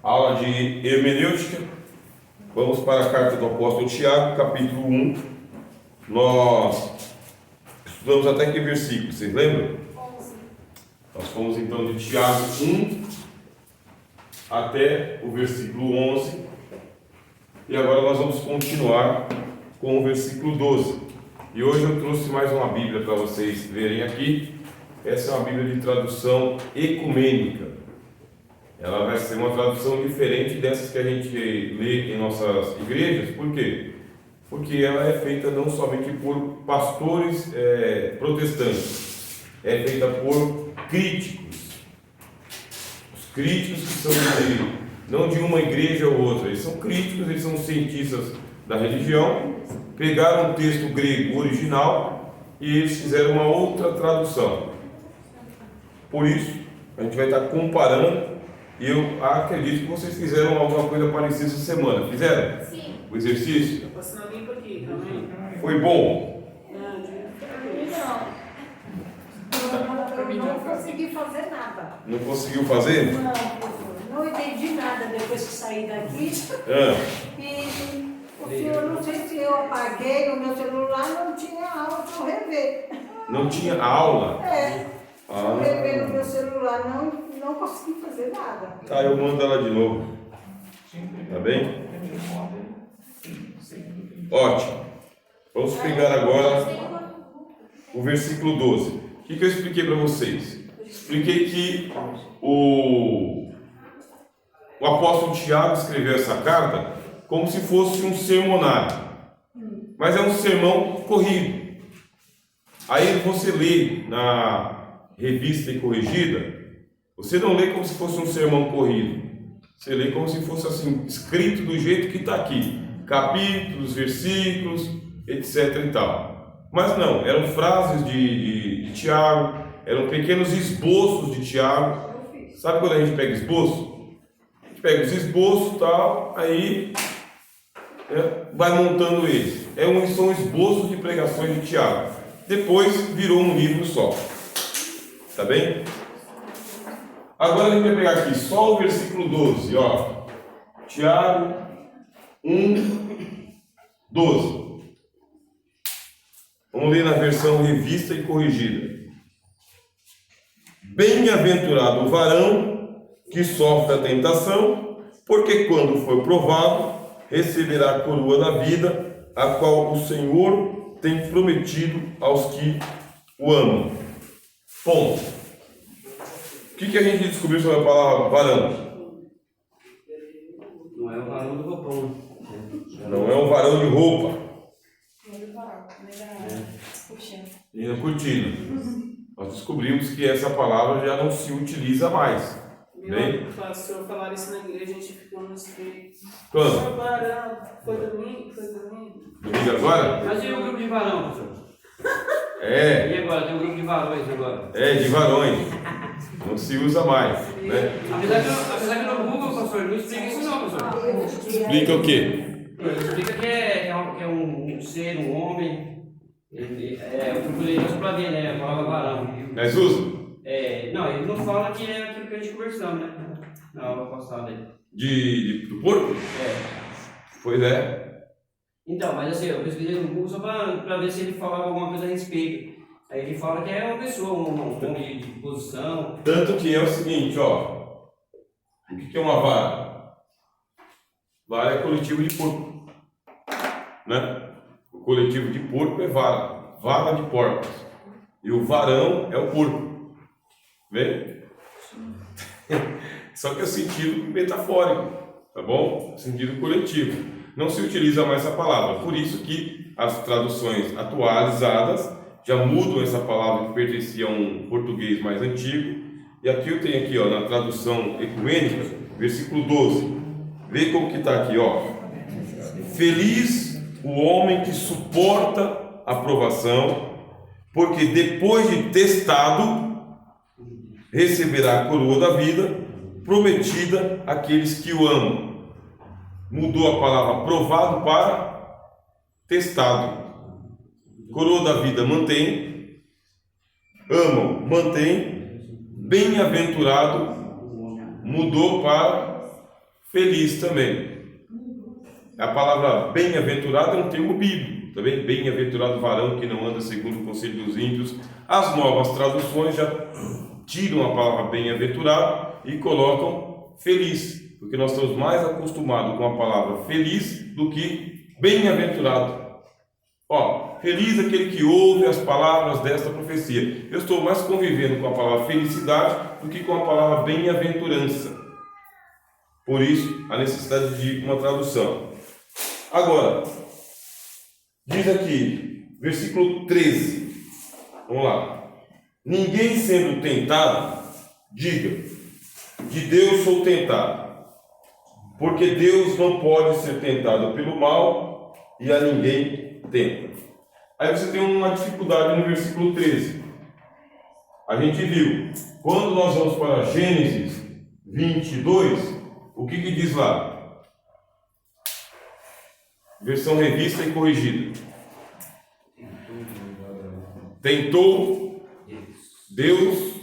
Aula de hermenêutica. Vamos para a carta do apóstolo Tiago, capítulo 1. Nós estudamos até que versículo, vocês lembram? 11. Nós fomos então de Tiago 1 até o versículo 11. E agora nós vamos continuar com o versículo 12. E hoje eu trouxe mais uma Bíblia para vocês verem aqui. Essa é uma Bíblia de tradução ecumênica. Ela vai ser uma tradução diferente dessas que a gente lê em nossas igrejas. Por quê? Porque ela é feita não somente por pastores protestantes, é feita por críticos. Os críticos que são não de uma igreja ou outra, eles são críticos, eles são cientistas da religião, pegaram o texto grego original e eles fizeram uma outra tradução. Por isso, a gente vai estar comparando. E eu acredito que vocês fizeram alguma coisa parecida essa semana. Fizeram? Sim. O exercício? Tô passando limpo aqui também. Foi bom? Não consegui fazer nada. Não conseguiu fazer? Não entendi nada depois que saí daqui. E o senhor, não sei se eu apaguei no meu celular, não tinha aula para eu rever. Não tinha aula? Eu rever no meu celular, não consegui fazer nada. Tá, eu mando ela de novo. Tá bem? Ótimo. Vamos pegar agora o versículo 12. O que eu expliquei para vocês? Expliquei que o apóstolo Tiago escreveu essa carta como se fosse um sermonário. Mas é um sermão corrido. Aí você lê na Revista e Corrigida, você não lê como se fosse um sermão corrido. Você lê como se fosse assim, escrito do jeito que está aqui. Capítulos, versículos, etc e tal. Mas não, eram frases de Tiago, eram pequenos esboços de Tiago. Sabe quando a gente pega esboço? A gente pega os esboços e tal, aí vai montando eles. São esboços de pregações de Tiago. Depois virou um livro só. Tá bem? Agora a gente vai pegar aqui só o versículo 12, ó. Tiago 1, 12. Vamos ler na versão revista e corrigida. Bem-aventurado o varão que sofre a tentação, porque quando for provado, receberá a coroa da vida, a qual o Senhor tem prometido aos que o amam. Ponto. O que a gente descobriu sobre a palavra varão? Não é o varão do roupão. Não é um varão de roupa. Nem na cortina. Nós descobrimos que essa palavra já não se utiliza mais. Bem? Se eu falar isso na igreja, a gente ficou no espírito. Quando? Foi domingo? Domingo agora? Mas e o grupo de varão, professor? É. E agora? Tem um grupo de varões agora? É, de varões. Não se usa mais, né? Apesar que no Google, pastor, não explica isso não, pastor. Explica o quê? Ele explica que é um ser, um homem. Eu procurei isso para ver, né? A palavra varão. Mas usa? Não, ele não fala que é aquilo que a gente conversou, né? Na aula passada aí. Do porco? Pois é. Então, mas assim, eu pesquisei no Google só para ver se ele falava alguma coisa a respeito. Aí ele fala que é uma pessoa, um homem de posição. Tanto que é o seguinte, ó. O que é uma vara? Vara é coletivo de porco, né? O coletivo de porco é vara, vara de porcos. E o varão é o porco. Vê? Só que é o sentido metafórico, tá bom? Sentido coletivo. Não se utiliza mais essa palavra. Por isso que as traduções atualizadas já mudam essa palavra que pertencia a um português mais antigo. E aqui eu tenho aqui, ó, na tradução ecumênica, versículo 12. Vê como que está aqui, ó. Feliz o homem que suporta a provação, porque depois de testado, receberá a coroa da vida, prometida àqueles que o amam. Mudou a palavra provado para testado. Coroa da vida mantém, amam, mantém, bem-aventurado, mudou para feliz também. A palavra bem-aventurado é um termo bíblico, também bem-aventurado o varão que não anda segundo o conselho dos ímpios. As novas traduções já tiram a palavra bem-aventurado e colocam feliz, porque nós estamos mais acostumados com a palavra feliz do que bem-aventurado. Feliz aquele que ouve as palavras desta profecia. Eu estou mais convivendo com a palavra felicidade do que com a palavra bem-aventurança. Por isso, a necessidade de uma tradução. Agora, diz aqui, versículo 13. Vamos lá. Ninguém sendo tentado, diga, de Deus sou tentado. Porque Deus não pode ser tentado pelo mal e a ninguém tenta. Aí você tem uma dificuldade no versículo 13. A gente viu, quando nós vamos para Gênesis 22, o que diz lá? Versão revista e corrigida. Tentou Deus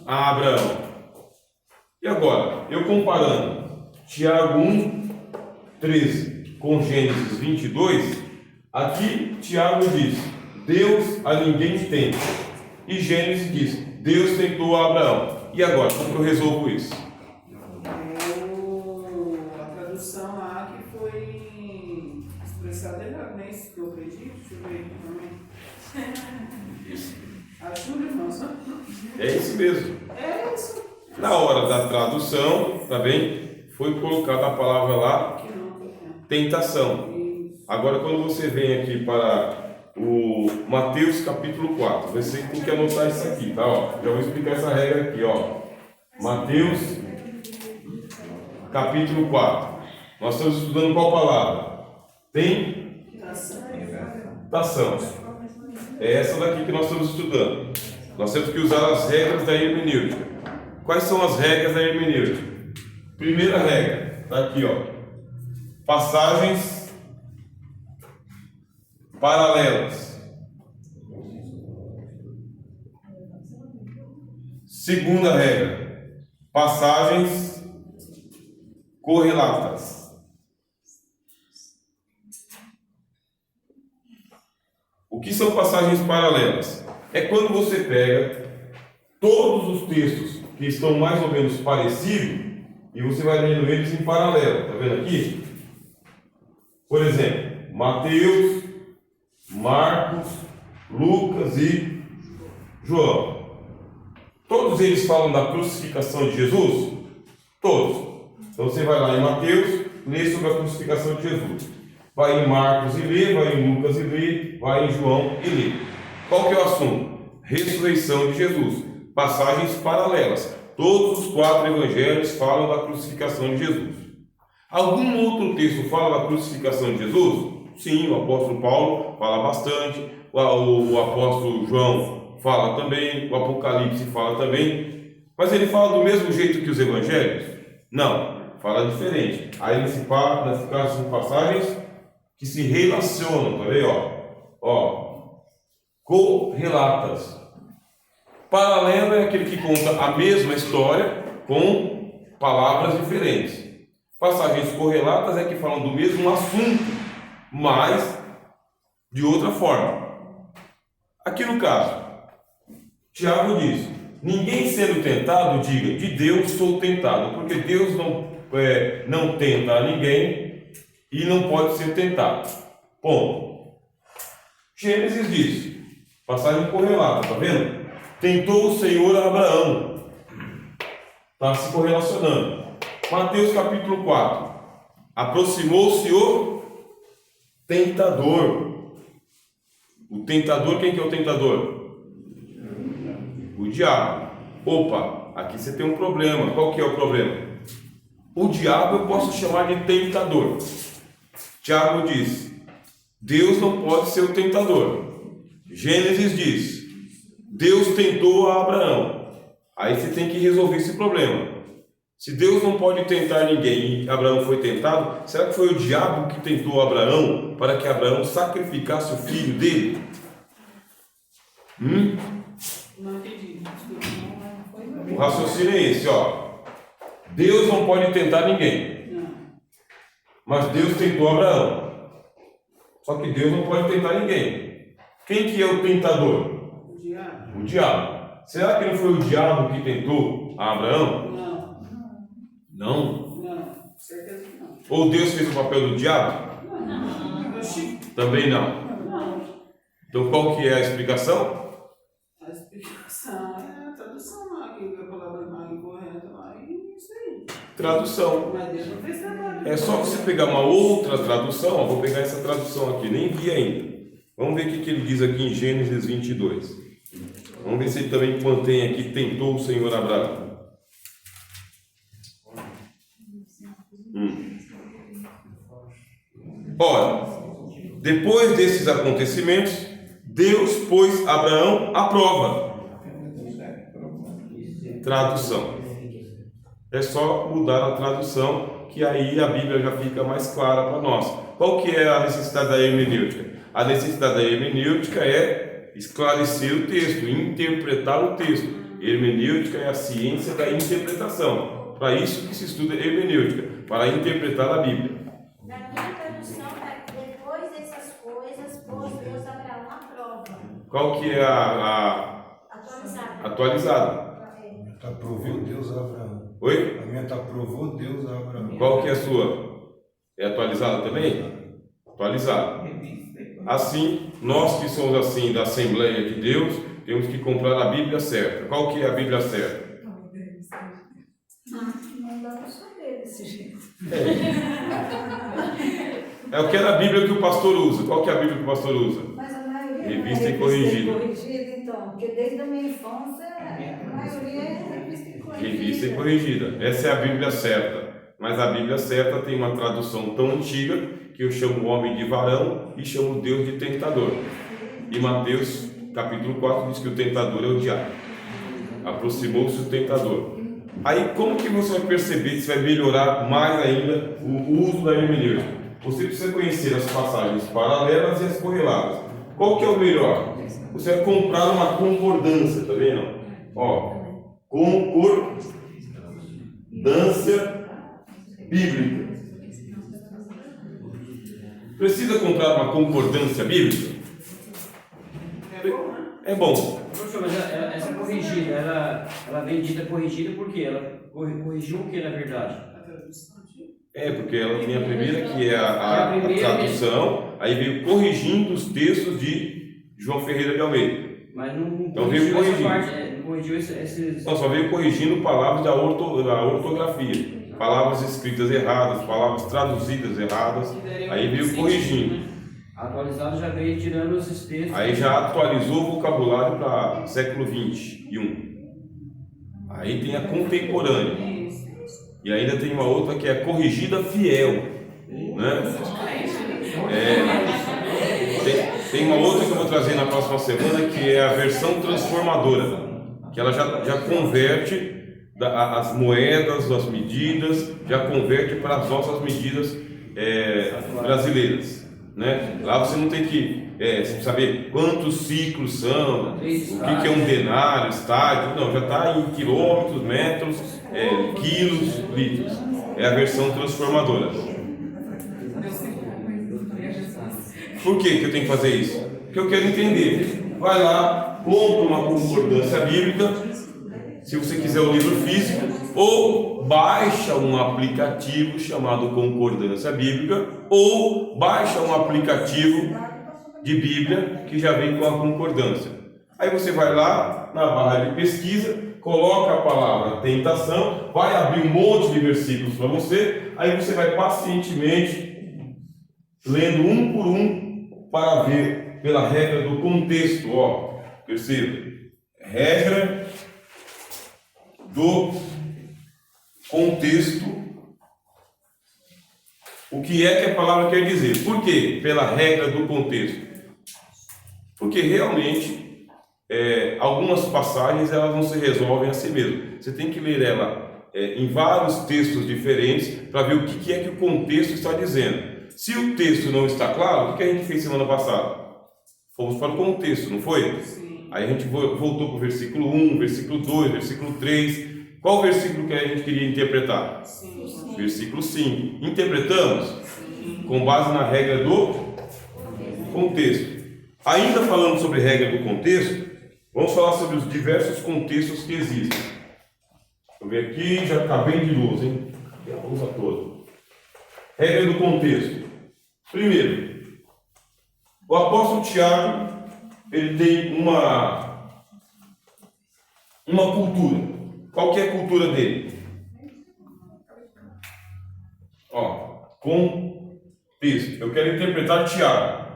a Abraão. E agora, eu comparando Tiago 1, 13 com Gênesis 22, aqui Tiago diz, Deus a ninguém tenta. E Gênesis diz, Deus tentou a Abraão. E agora, como que eu resolvo isso? A tradução lá que foi expressada errada, não é isso que eu acredito? Deixa eu ver aqui também. Isso. Ajuda, irmãos. É isso mesmo. É isso. Na hora da tradução, tá bem? Foi colocada a palavra lá, Que não, que não. tentação. Isso. Agora, quando você vem aqui para o Mateus capítulo 4, você tem que anotar isso aqui, tá? Já vou explicar essa regra aqui, Mateus capítulo 4. Nós estamos estudando qual palavra? Tentação. É essa daqui que nós estamos estudando. Nós temos que usar as regras da hermenêutica. Quais são as regras da hermenêutica? Primeira regra, está aqui, passagens paralelas. Segunda regra, passagens correlatas. O que são passagens paralelas? É quando você pega todos os textos que estão mais ou menos parecidos e você vai lendo eles em paralelo. Está vendo aqui? Por exemplo, Mateus, Marcos, Lucas e João. Todos eles falam da crucificação de Jesus? Todos. Então você vai lá em Mateus, lê sobre a crucificação de Jesus. Vai em Marcos e lê, vai em Lucas e lê, vai em João e lê. Qual que é o assunto? Ressurreição de Jesus. Passagens paralelas. Todos os 4 evangelhos falam da crucificação de Jesus. Algum outro texto fala da crucificação de Jesus? Sim, o apóstolo Paulo fala bastante, o apóstolo João fala também, o Apocalipse fala também. Mas ele fala do mesmo jeito que os evangelhos? Não, fala diferente. Aí nesse caso são passagens que se relacionam, tá vendo? Correlatas. Paralelo é aquele que conta a mesma história com palavras diferentes. Passagens correlatas é que falam do mesmo assunto, mas de outra forma. Aqui no caso, Tiago diz, ninguém sendo tentado, diga, de Deus sou tentado, porque Deus não tenta a ninguém e não pode ser tentado. Ponto. Gênesis diz, passagem correlata, tá vendo? Tentou o Senhor a Abraão. Está se correlacionando. Mateus capítulo 4. Aproximou-se o tentador. O tentador, quem que é o tentador? O diabo. Opa, aqui você tem um problema. Qual que é o problema? O diabo eu posso chamar de tentador. Tiago diz, Deus não pode ser o tentador. Gênesis diz, Deus tentou a Abraão. Aí você tem que resolver esse problema. Se Deus não pode tentar ninguém e Abraão foi tentado, será que foi o diabo que tentou Abraão para que Abraão sacrificasse o filho dele? Não entendi. O raciocínio é esse, Deus não pode tentar ninguém. Não. Mas Deus tentou Abraão. Só que Deus não pode tentar ninguém. Quem que é o tentador? O diabo. O diabo. Será que não foi o diabo que tentou a Abraão? Não. Não. Não. Certeza que não. Ou Deus fez o papel do diabo? Não. Oxi. Também não. Não. Então qual que é a explicação? A explicação é a tradução lá, que a palavra mais incorreta lá, e isso aí. Tradução. Mas Deus não fez trabalho. É só você pegar uma outra tradução, eu vou pegar essa tradução aqui, nem vi ainda. Vamos ver o que ele diz aqui em Gênesis 22. Vamos ver se ele também mantém aqui, tentou o Senhor Abraão. Ora, depois desses acontecimentos, Deus pôs Abraão à prova. Tradução. É só mudar a tradução, que aí a Bíblia já fica mais clara para nós. Qual que é a necessidade da hermenêutica? A necessidade da hermenêutica é esclarecer o texto, interpretar o texto. Hermenêutica é a ciência da interpretação. Para isso que se estuda hermenêutica, para interpretar a Bíblia. Na minha tradução, depois dessas coisas, pôs Deus Abraão à prova. Qual que é a Atualizado. atualizada? Tá provou Deus a Abraão. Oi? A minha tá provou Deus a Abraão. Qual que é a sua? É atualizada também? Atualizada. Assim, nós que somos assim da Assembleia de Deus, temos que comprar a Bíblia certa. Qual que é a Bíblia certa? Não dá para saber desse jeito. É o que é a Bíblia que o pastor usa. Qual que é a Bíblia que o pastor usa? Mas a maioria Revista não é e corrigida. então, porque desde a minha infância, a maioria é revista e corrigida. Revista e corrigida. Essa é a Bíblia certa. Mas a Bíblia certa tem uma tradução tão antiga que eu chamo o homem de varão e chamo Deus de tentador. E Mateus capítulo 4 diz que o tentador é o diabo. Aproximou-se o tentador. Aí como que você vai perceber se vai melhorar mais ainda o uso da hermenêutica? Você precisa conhecer as passagens paralelas e as correlatas. Qual que é o melhor? Você vai comprar uma concordância, tá vendo? Ó, concordância bíblica. Precisa comprar uma concordância bíblica? É bom, né? É bom. Professor, mas essa corrigida, ela vem dita corrigida porque ela corrigiu o que na verdade? A tradução de... É, porque ela tem a primeira que é a tradução, aí veio corrigindo os textos de João Ferreira de Almeida. Mas não Então veio corrigiu essa corrigindo. parte, não corrigiu esses... Então só veio corrigindo palavras da ortografia. Palavras escritas erradas, palavras traduzidas erradas, aí veio corrigindo. Atualizado já veio tirando esses textos. Aí já atualizou o vocabulário para século XXI. Aí tem a contemporânea. E ainda tem uma outra que é a corrigida fiel. Né? Tem uma outra que eu vou trazer na próxima semana, que é a versão transformadora. Que ela já converte as moedas, as medidas, já converte para as nossas medidas brasileiras. Né? Lá você não tem que saber quantos ciclos são, o que é um denário, estádio, não, já está em quilômetros, metros, quilos, litros. É a versão transformadora. Por que eu tenho que fazer isso? Porque eu quero entender. Vai lá, compra uma concordância bíblica, se você quiser o livro físico, ou baixa um aplicativo chamado Concordância Bíblica, ou baixa um aplicativo de Bíblia que já vem com a concordância. Aí você vai lá na barra de pesquisa, coloca a palavra tentação, vai abrir um monte de versículos para você, aí você vai pacientemente lendo um por um para ver pela regra do contexto. Ó, perceba, regra do contexto, o que a palavra quer dizer. Por quê? Pela regra do contexto. Porque realmente algumas passagens elas não se resolvem a si mesmas. Você tem que ler ela em vários textos diferentes para ver o que é que o contexto está dizendo. Se o texto não está claro, o que a gente fez semana passada? Fomos para o contexto, não foi? Sim. Aí a gente voltou para o versículo 1, versículo 2, versículo 3, Qual versículo que a gente queria interpretar? Sim. Versículo 5. Interpretamos com base na regra do contexto. Ainda falando sobre regra do contexto, vamos falar sobre os diversos contextos que existem. Deixa eu ver aqui, já está bem de luz, hein? Tem a luz toda. Regra do contexto. Primeiro, o apóstolo Tiago, ele tem uma cultura. Qual que é a cultura dele? Contexto. Eu quero interpretar Tiago.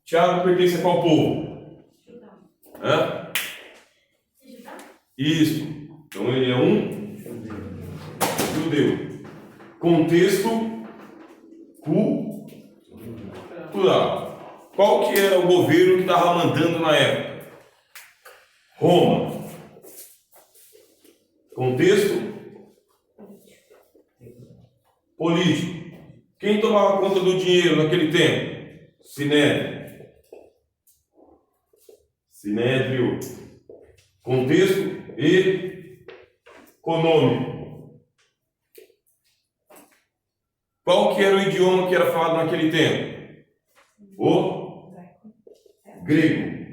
Tiago pertence a qual povo? Hã? Isso. Então ele é um judeu. Contexto cultural. Qual que era o governo que estava mandando na época? Roma. Contexto político. Quem tomava conta do dinheiro naquele tempo? Sinédrio. Contexto econômico. Qual que era o idioma que era falado naquele tempo? O grego.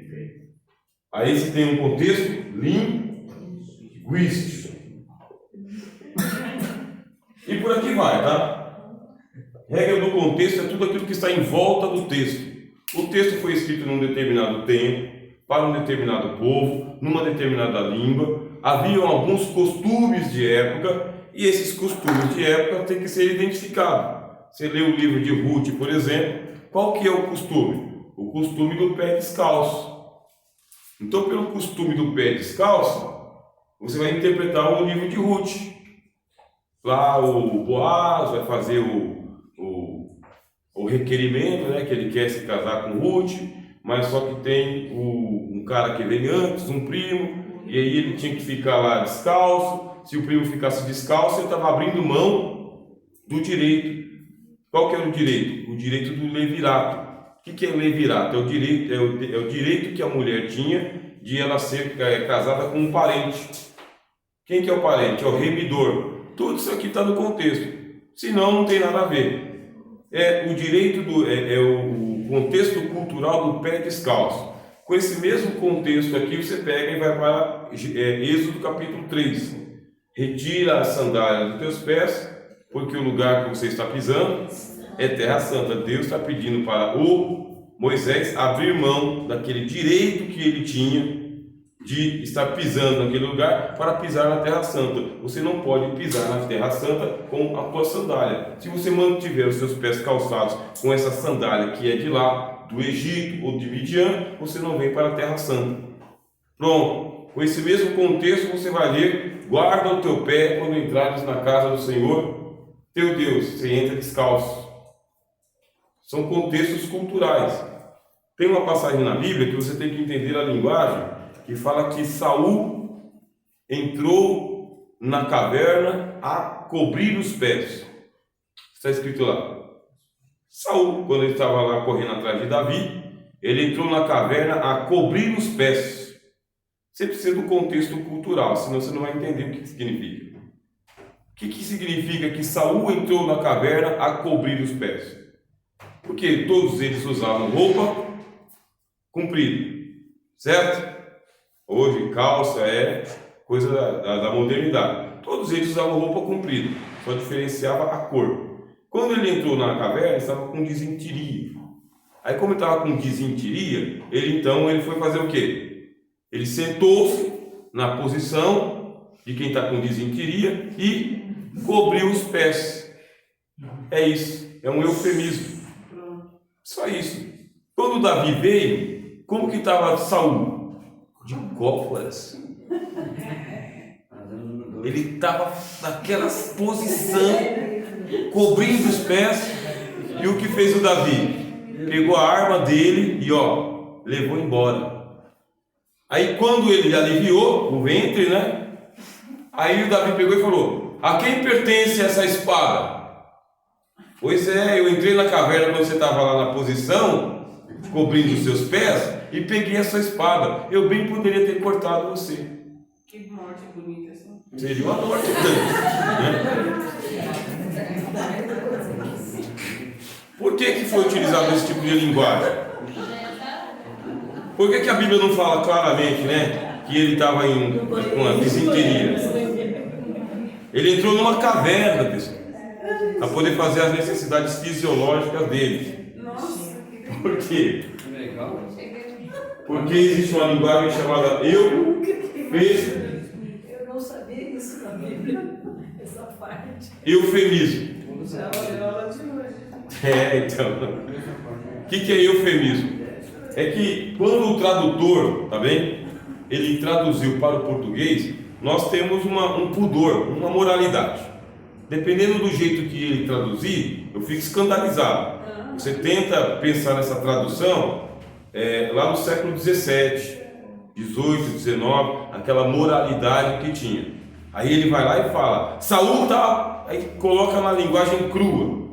Aí você tem um contexto linguístico. E por aqui vai, tá? Regra do contexto é tudo aquilo que está em volta do texto. O texto foi escrito num determinado tempo, para um determinado povo, numa determinada língua. Haviam alguns costumes de época, e esses costumes de época têm que ser identificados. Você lê o livro de Ruth, por exemplo, qual que é o costume? O costume do pé descalço. Então, pelo costume do pé descalço, você vai interpretar o livro de Ruth. Lá o Boaz vai fazer o requerimento, né, que ele quer se casar com Ruth, mas só que tem um cara que vem antes, um primo, e aí ele tinha que ficar lá descalço. Se o primo ficasse descalço, ele estava abrindo mão do direito. Qual que era o direito? O direito do levirato. O que é o levirato? É o direito que a mulher tinha de ela ser casada com um parente. Quem que é o parente? É o remidor. Tudo isso aqui está no contexto. Senão, não tem nada a ver. É o direito o contexto cultural do pé descalço. Com esse mesmo contexto aqui, você pega e vai para Êxodo capítulo 3. Retira a sandália dos teus pés, porque o lugar que você está pisando é terra santa. Deus está pedindo para o Moisés abrir mão daquele direito que ele tinha de estar pisando naquele lugar para pisar na terra santa. Você não pode pisar na terra santa com a tua sandália. Se você mantiver os seus pés calçados com essa sandália que é de lá, do Egito ou de Midian, você não vem para a terra santa. Pronto. Com esse mesmo contexto você vai ler: guarda o teu pé quando entrares na casa do Senhor teu Deus. Você entra descalço. São contextos culturais. Tem uma passagem na Bíblia que você tem que entender a linguagem, que fala que Saul entrou na caverna a cobrir os pés. Está escrito lá. Saul, quando ele estava lá correndo atrás de Davi, ele entrou na caverna a cobrir os pés. Você precisa do contexto cultural, senão você não vai entender o que significa. O que significa que Saul entrou na caverna a cobrir os pés? Porque todos eles usavam roupa comprida, certo? Hoje calça é coisa da modernidade. Todos eles usavam roupa comprida, só diferenciava a cor. Quando ele entrou na caverna, ele estava com disenteria. Aí, como ele estava com disenteria, ele foi fazer o quê? Ele sentou-se na posição de quem está com disenteria e cobriu os pés. É isso, é um eufemismo. Só isso. Quando Davi veio, como que estava Saul? De cócoras. Ele estava naquela posição, cobrindo os pés. E o que fez o Davi? Pegou a arma dele e levou embora. Aí quando ele aliviou o ventre, né? Aí o Davi pegou e falou: a quem pertence essa espada? Pois é, eu entrei na caverna quando você estava lá na posição, cobrindo os seus pés, e peguei essa espada. Eu bem poderia ter cortado você. Que morte bonita essa. Seria uma morte. Por que foi utilizado esse tipo de linguagem? Por que a Bíblia não fala claramente, né, que ele estava com uma disenteria? Ele entrou numa caverna, pessoal, para poder fazer as necessidades fisiológicas dele. Nossa, Por quê? Legal. Porque existe uma linguagem chamada eu. Eu não sabia isso na Bíblia, essa parte. Eufemismo. é aula de hoje. Então. O que é eufemismo? É que quando o tradutor, tá bem? Ele traduziu para o português, nós temos um pudor, uma moralidade. Dependendo do jeito que ele traduzir, eu fico escandalizado. Você tenta pensar nessa tradução lá no século XVII, XVIII, XIX, aquela moralidade que tinha. Aí ele vai lá e fala, Saul tá, aí coloca na linguagem crua.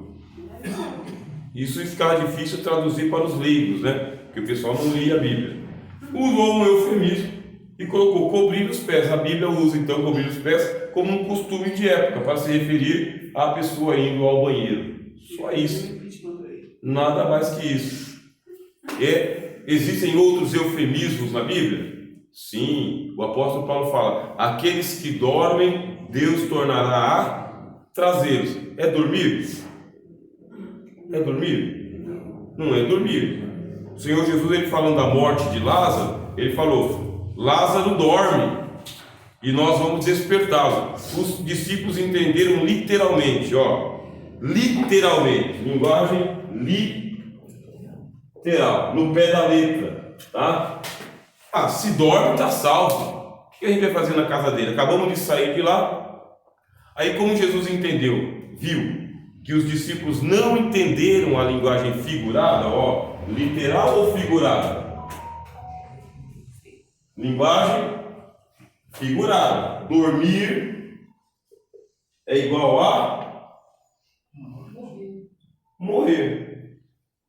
Isso ficava difícil traduzir para os leigos, né? Porque o pessoal não lia a Bíblia. Usou um eufemismo e colocou cobrir os pés. A Bíblia usa então cobrir os pés como um costume de época para se referir à pessoa indo ao banheiro. Só isso. Nada mais que isso. Existem outros eufemismos na Bíblia? Sim, o apóstolo Paulo fala: aqueles que dormem, Deus tornará a trazê-los. É dormir? É dormir? Não é dormir. O Senhor Jesus, ele falando da morte de Lázaro, ele falou: Lázaro dorme e nós vamos despertá-lo. Os discípulos entenderam literalmente, literalmente, linguagem literal, no pé da letra, tá? Se dorme, está salvo. O que a gente vai fazer na casa dele? Acabamos de sair de lá. Aí, como Jesus viu que os discípulos não entenderam a linguagem figurada, literal ou figurada? Linguagem figurada. Dormir é igual a morrer.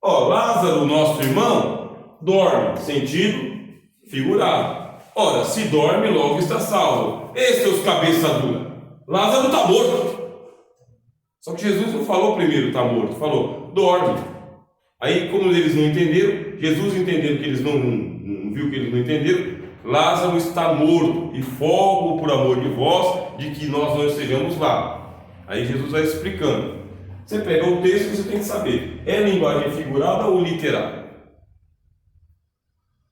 Lázaro, nosso irmão, dorme, sentido figurado. Ora, se dorme, logo está salvo. Seus cabeça dura, Lázaro está morto. Só que Jesus não falou primeiro está morto, falou dorme. Aí, como eles não entenderam, Jesus entendendo que eles não viu que eles não entenderam, Lázaro está morto, e folgo por amor de vós, de que nós não estejamos lá. Aí Jesus vai explicando. Você pega o texto e você tem que saber, é linguagem figurada ou literal?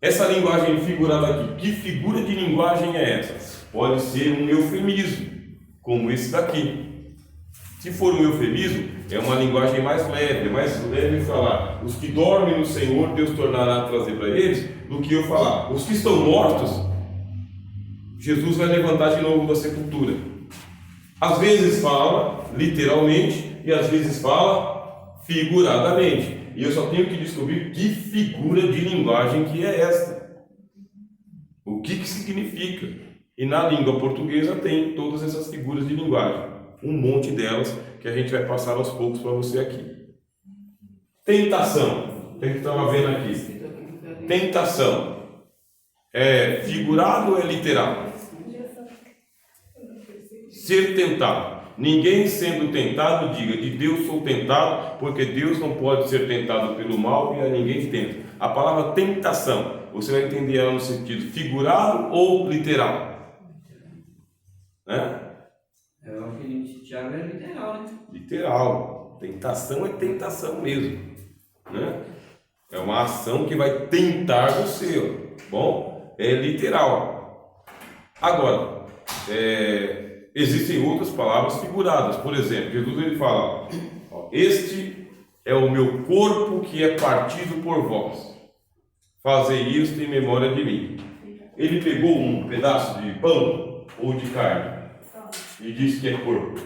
Essa linguagem figurada aqui, que figura de linguagem é essa? Pode ser um eufemismo, como esse daqui. Se for um eufemismo, é uma linguagem mais leve falar, os que dormem no Senhor, Deus tornará a trazer para eles, do que eu falar, os que estão mortos, Jesus vai levantar de novo da sepultura. Às vezes fala literalmente, e às vezes fala figuradamente. E eu só tenho que descobrir que figura de linguagem que é esta. O que significa. E na língua portuguesa tem todas essas figuras de linguagem. Um monte delas que a gente vai passar aos poucos para você aqui. Tentação. Tem que estava vendo aqui. Tentação. É figurado ou é literal? Ser tentado. Ninguém sendo tentado diga, de Deus sou tentado, porque Deus não pode ser tentado pelo mal e a ninguém tenta. A palavra tentação, você vai entender ela no sentido figurado ou literal? Né? O que Tiago é literal, né? Literal. Tentação é tentação mesmo, né? É uma ação que vai tentar você, bom? É literal. Agora, existem outras palavras figuradas. Por exemplo, Jesus ele fala: este é o meu corpo que é partido por vós. Fazei isto em memória de mim. Ele pegou um pedaço de pão ou de carne e disse que é corpo.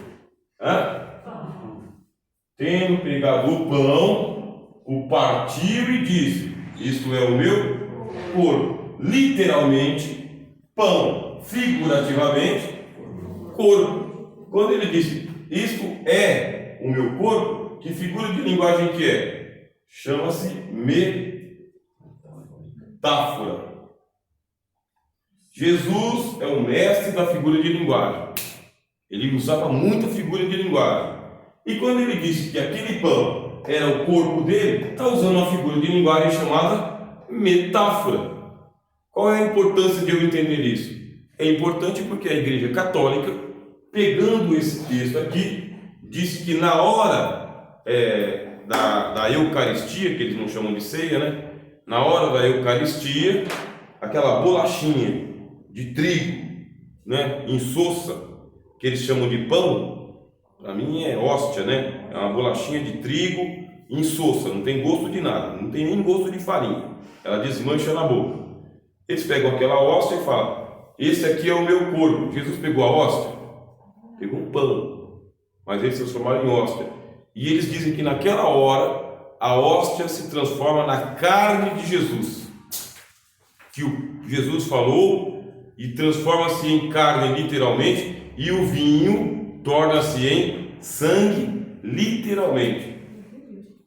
Tendo pegado o pão, o partiu e disse: isto é o meu corpo. Literalmente, pão. Figurativamente, corpo. Quando ele disse, isto é o meu corpo, que figura de linguagem que é? Chama-se metáfora. Jesus é o mestre da figura de linguagem. Ele usava muita figura de linguagem. E quando ele disse que aquele pão era o corpo dele, está usando uma figura de linguagem chamada metáfora. Qual é a importância de eu entender isso? É importante porque a Igreja Católica, pegando esse texto aqui, disse que na hora da Eucaristia, que eles não chamam de ceia, né? Na hora da Eucaristia, aquela bolachinha de trigo, né? Insossa, que eles chamam de pão, para mim é hóstia, né? É uma bolachinha de trigo insossa, não tem gosto de nada, não tem nem gosto de farinha, ela desmancha na boca. Eles pegam aquela hóstia e falam: esse aqui é o meu corpo. Jesus pegou a hóstia, pegou um pão, mas eles transformaram em hóstia. E eles dizem que naquela hora a hóstia se transforma na carne de Jesus, que Jesus falou, e transforma-se em carne literalmente, e o vinho torna-se em sangue literalmente.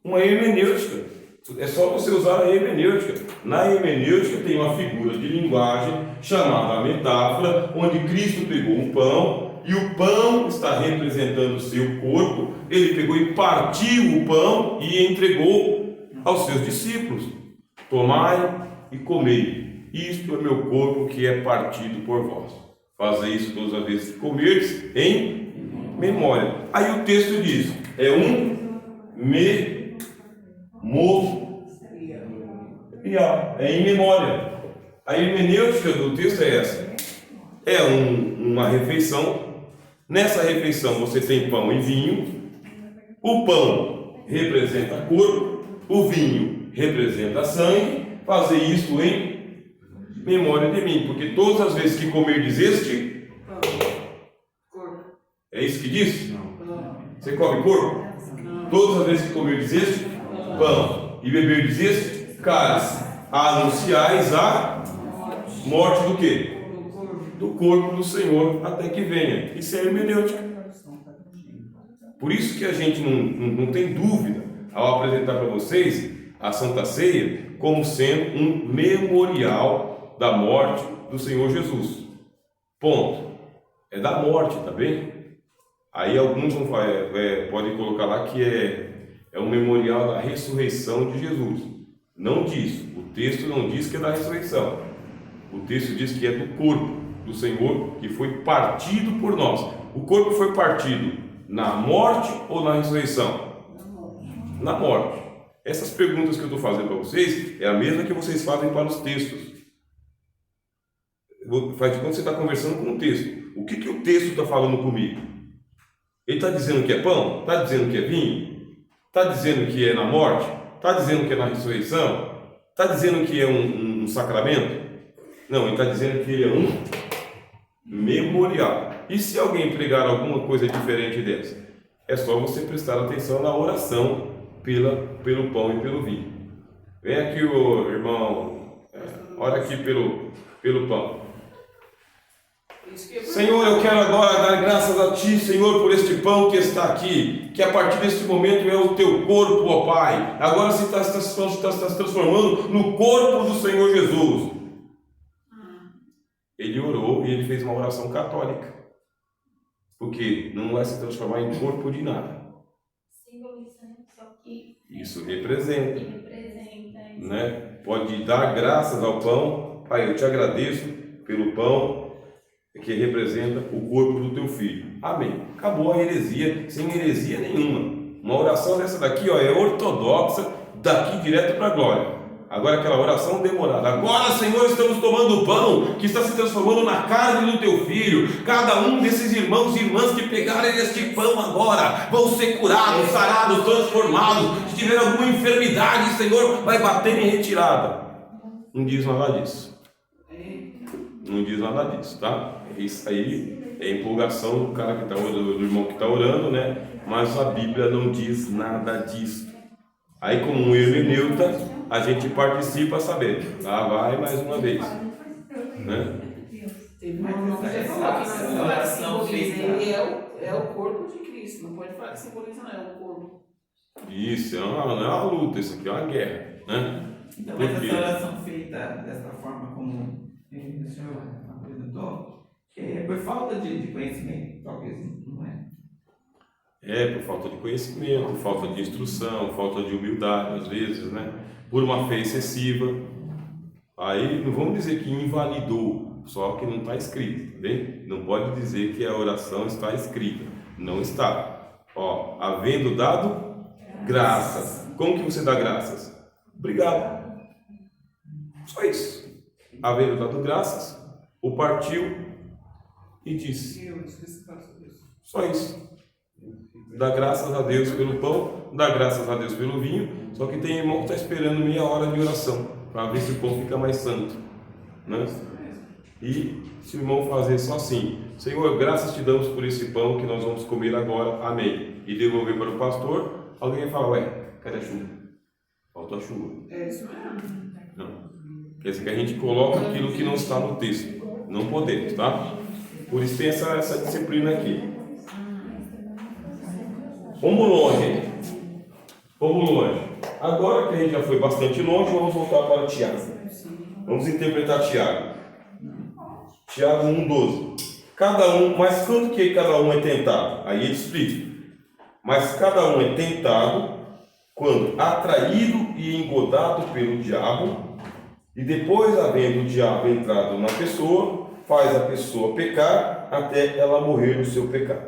Uma hermenêutica. É só você usar a hermenêutica. Na hermenêutica tem uma figura de linguagem chamada metáfora, onde Cristo pegou um pão e o pão está representando o seu corpo. Ele pegou e partiu o pão e entregou aos seus discípulos: tomai e comei, isto é meu corpo que é partido por vós. Fazei isso todas as vezes que comerdes em memória. Aí o texto diz: é um é em memória. A hermenêutica do texto é essa: é uma refeição. Nessa refeição você tem pão e vinho. O pão representa corpo, o vinho representa sangue. Fazer isto em memória de mim, porque todas as vezes que comerdes este, é isso que diz? Você come corpo? Todas as vezes que comerdes este pão e beberdes este cálice, anunciais a morte do quê? Do corpo do Senhor até que venha. Isso é hermenêutica. Por isso que a gente não tem dúvida ao apresentar para vocês a Santa Ceia como sendo um memorial da morte do Senhor Jesus. Ponto. É da morte, tá bem? Aí alguns podem colocar lá que é um memorial da ressurreição de Jesus. Não diz. O texto não diz que é da ressurreição. O texto diz que é do corpo do Senhor que foi partido por nós. O corpo foi partido na morte ou na ressurreição? Na morte. Essas perguntas que eu estou fazendo para vocês é a mesma que vocês fazem para os textos. Faz de conta que você está conversando com o texto. O que o texto está falando comigo? Ele está dizendo que é pão? Está dizendo que é vinho? Está dizendo que é na morte? Está dizendo que é na ressurreição? Está dizendo que é um sacramento? Não, ele está dizendo que ele é um memorial. E se alguém pregar alguma coisa diferente dessa? É só você prestar atenção na oração pelo pão e pelo vinho. Vem aqui, o irmão, ora aqui pelo pão. Senhor, eu quero agora dar graças a Ti, Senhor, por este pão que está aqui, que a partir deste momento é o Teu corpo, ó Pai. Agora se está se transformando no corpo do Senhor Jesus. Ele orou e ele fez uma oração católica, porque não vai se transformar em corpo de nada. Simbolizando, só que Isso representa, isso. né? Pode dar graças ao pão. Pai, eu te agradeço pelo pão que representa o corpo do teu filho. Amém. Acabou a heresia, sem heresia nenhuma. Uma oração dessa daqui, é ortodoxa, daqui direto para a glória. Agora aquela oração demorada. Agora, Senhor, estamos tomando o pão que está se transformando na carne do teu filho. Cada um desses irmãos e irmãs que pegarem este pão agora vão ser curados, sarados, transformados. Se tiver alguma enfermidade, Senhor, vai bater em retirada. Não diz nada disso. Não diz nada disso, tá? Isso aí é empolgação do cara que está orando, do irmão que está orando, né? Mas a Bíblia não diz nada disso. Aí, como um hermeneuta, a gente participa a saber. Lá vai mais uma vez. Né? Teve uma essa oração feita. Ele é o corpo de Cristo. Não pode falar que simboliza, não. É o corpo. Isso, não é uma luta, isso aqui é uma guerra. Né? Então, mas essa oração feita dessa forma como o senhor apresentou, É por falta de conhecimento, talvez, não é? Por falta de conhecimento, falta de instrução, falta de humildade, às vezes, né? Por uma fé excessiva. Aí não vamos dizer que invalidou, só que não está escrito, tá bem? Não pode dizer que a oração está escrita, não está. Ó, havendo dado graças. Como que você dá graças? Obrigado. Só isso. Havendo dado graças, o partiu e disse. Eu esqueci de falar sobre isso. Só isso. Dá graças a Deus pelo pão, dá graças a Deus pelo vinho, só que tem irmão que está esperando meia hora de oração, para ver se o pão fica mais santo, né? E se o irmão fazer só assim, Senhor, graças te damos por esse pão que nós vamos comer agora, amém, e devolver para o pastor, alguém vai falar, ué, cadê a chuva? Faltou a chuva. É isso mesmo. Não. Quer dizer que a gente coloca aquilo que não está no texto, não podemos, tá? Por isso tem essa disciplina aqui. Vamos longe. Vamos longe. Agora que a gente já foi bastante longe, vamos voltar para Tiago. Vamos interpretar Tiago. Tiago 1,12. Cada um, mas quando que cada um é tentado? Aí ele explica. Mas cada um é tentado quando atraído e engodado pelo diabo, e depois, havendo o diabo entrado na pessoa, faz a pessoa pecar até ela morrer no seu pecado.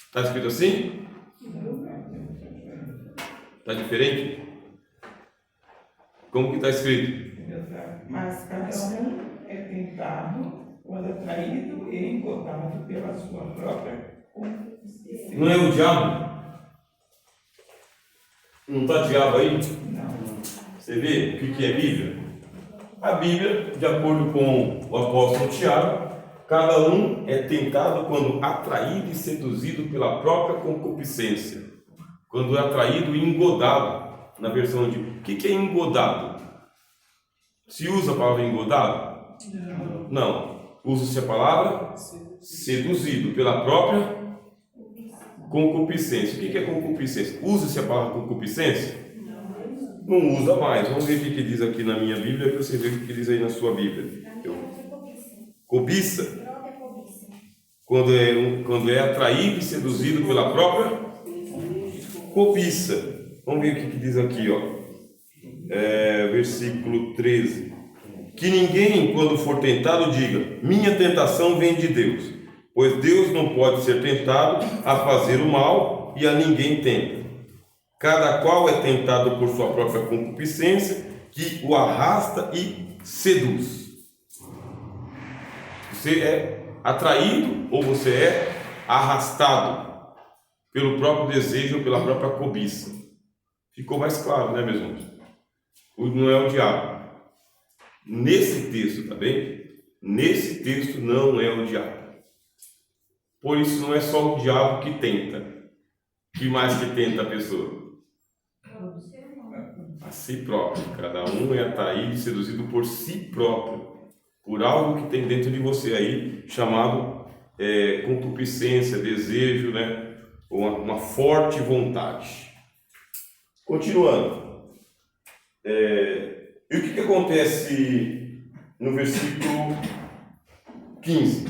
Está escrito assim? Está diferente? Como que está escrito? Mas cada um é tentado quando atraído e engodado pela sua própria concupiscência. Não é o diabo? Não está diabo aí? Não. Você vê o que é Bíblia? A Bíblia, de acordo com o apóstolo Tiago, cada um é tentado quando atraído e seduzido pela própria concupiscência. Quando é atraído e engodado, na versão de... O que é engodado? Se usa a palavra engodado? Não. Usa-se a palavra seduzido pela própria concupiscência. O que é concupiscência? Usa-se a palavra concupiscência? Não usa mais. Vamos ver o que diz aqui na minha Bíblia, e você vê o que diz aí na sua Bíblia. Cobiça. Quando é atraído e seduzido pela própria cobiça. Vamos ver o que diz aqui, ó. Versículo 13. Que ninguém, quando for tentado, diga: minha tentação vem de Deus, pois Deus não pode ser tentado a fazer o mal, e a ninguém tenta. Cada qual é tentado por sua própria concupiscência, que o arrasta e seduz. Você é atraído ou você é arrastado pelo próprio desejo ou pela própria cobiça. Ficou mais claro, né, meus irmãos? Não é o diabo. Nesse texto, tá bem? Nesse texto não é o diabo. Por isso não é só o diabo que tenta. Que mais que tenta a pessoa? A si próprio. Cada um é atraído e seduzido por si próprio, por algo que tem dentro de você aí, chamado concupiscência, desejo, né? Uma forte vontade. Continuando. E o que acontece no versículo 15?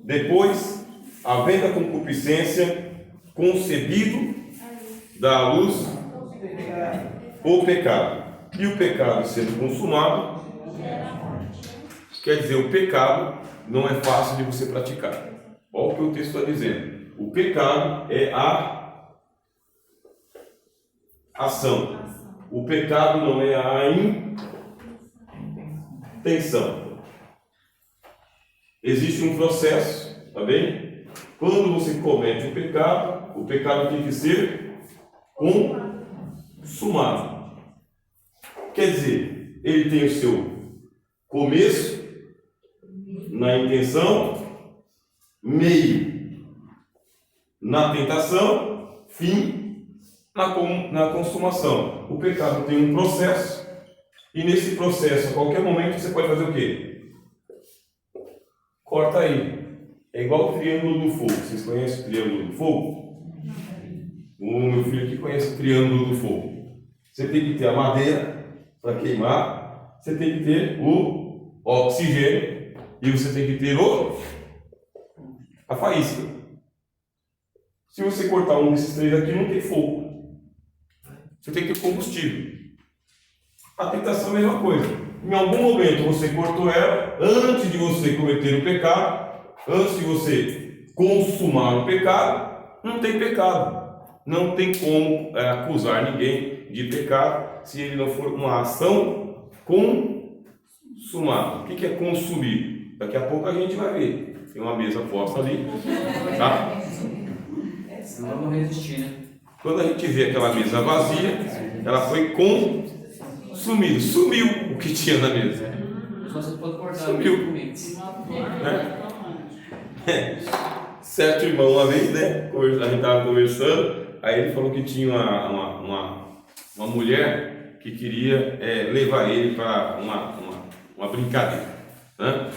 Depois, havendo a concupiscência concebido, dá à luz o pecado. E o pecado sendo consumado, quer dizer, o pecado não é fácil de você praticar. Olha o que o texto está dizendo. O pecado é a ação. O pecado não é a intenção. Existe um processo, tá bem? Quando você comete o pecado tem que ser consumado. Quer dizer, ele tem o seu começo na intenção, meio na tentação, fim na consumação. O pecado tem um processo, e nesse processo, a qualquer momento, você pode fazer o quê? Corta aí. É igual o triângulo do fogo. Vocês conhecem o triângulo do fogo? O meu filho aqui conhece o triângulo do fogo. Você tem que ter a madeira para queimar, você tem que ter o oxigênio e você tem que ter a faísca. Se você cortar um desses três aqui, não tem fogo. Você tem que ter combustível. A tentação é a mesma coisa. Em algum momento você cortou ela, antes de você cometer o pecado, antes de você consumar o pecado, não tem pecado. Não tem como acusar ninguém de pecado se ele não for uma ação consumada. O que é consumir? Daqui a pouco a gente vai ver. Tem uma mesa posta ali, tá? Não vamos resistir, né? Quando a gente vê aquela mesa vazia, ela foi consumida. Sumiu o que tinha na mesa. Só você pode cortar Sumiu. comigo. Certo irmão, uma vez, né? A gente estava conversando, aí ele falou que tinha uma mulher que queria levar ele para uma brincadeira, né?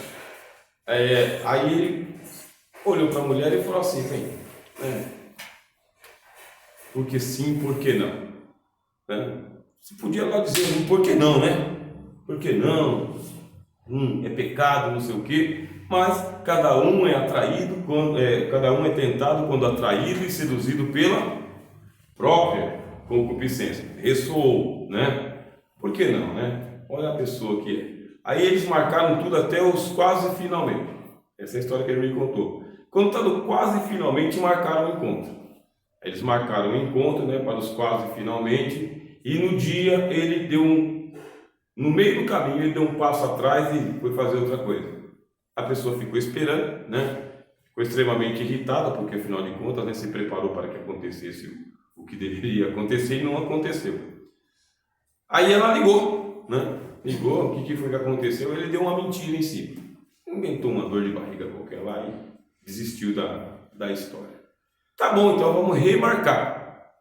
Aí ele olhou para a mulher e falou assim, porque sim, por que não? Né? Você podia lá dizer, por que não, né? Por que não? É pecado, não sei o quê. Mas cada um é atraído, cada um é tentado quando atraído e seduzido pela própria concupiscência. Ressoou, né? Por que não, né? Olha a pessoa que é. Aí eles marcaram tudo até os quase finalmente. Essa é a história que ele me contou. Quando está no quase finalmente, marcaram o encontro. Eles marcaram o encontro, né, para os quase finalmente, e no dia ele deu no meio do caminho, ele deu um passo atrás e foi fazer outra coisa. A pessoa ficou esperando, né? Ficou extremamente irritada, porque afinal de contas, né, se preparou para que acontecesse o que deveria acontecer e não aconteceu. Aí ela ligou, né? Ligou, o que foi que aconteceu? Ele deu uma mentira em cima. Inventou uma dor de barriga qualquer lá e desistiu da história. Tá bom, então vamos remarcar.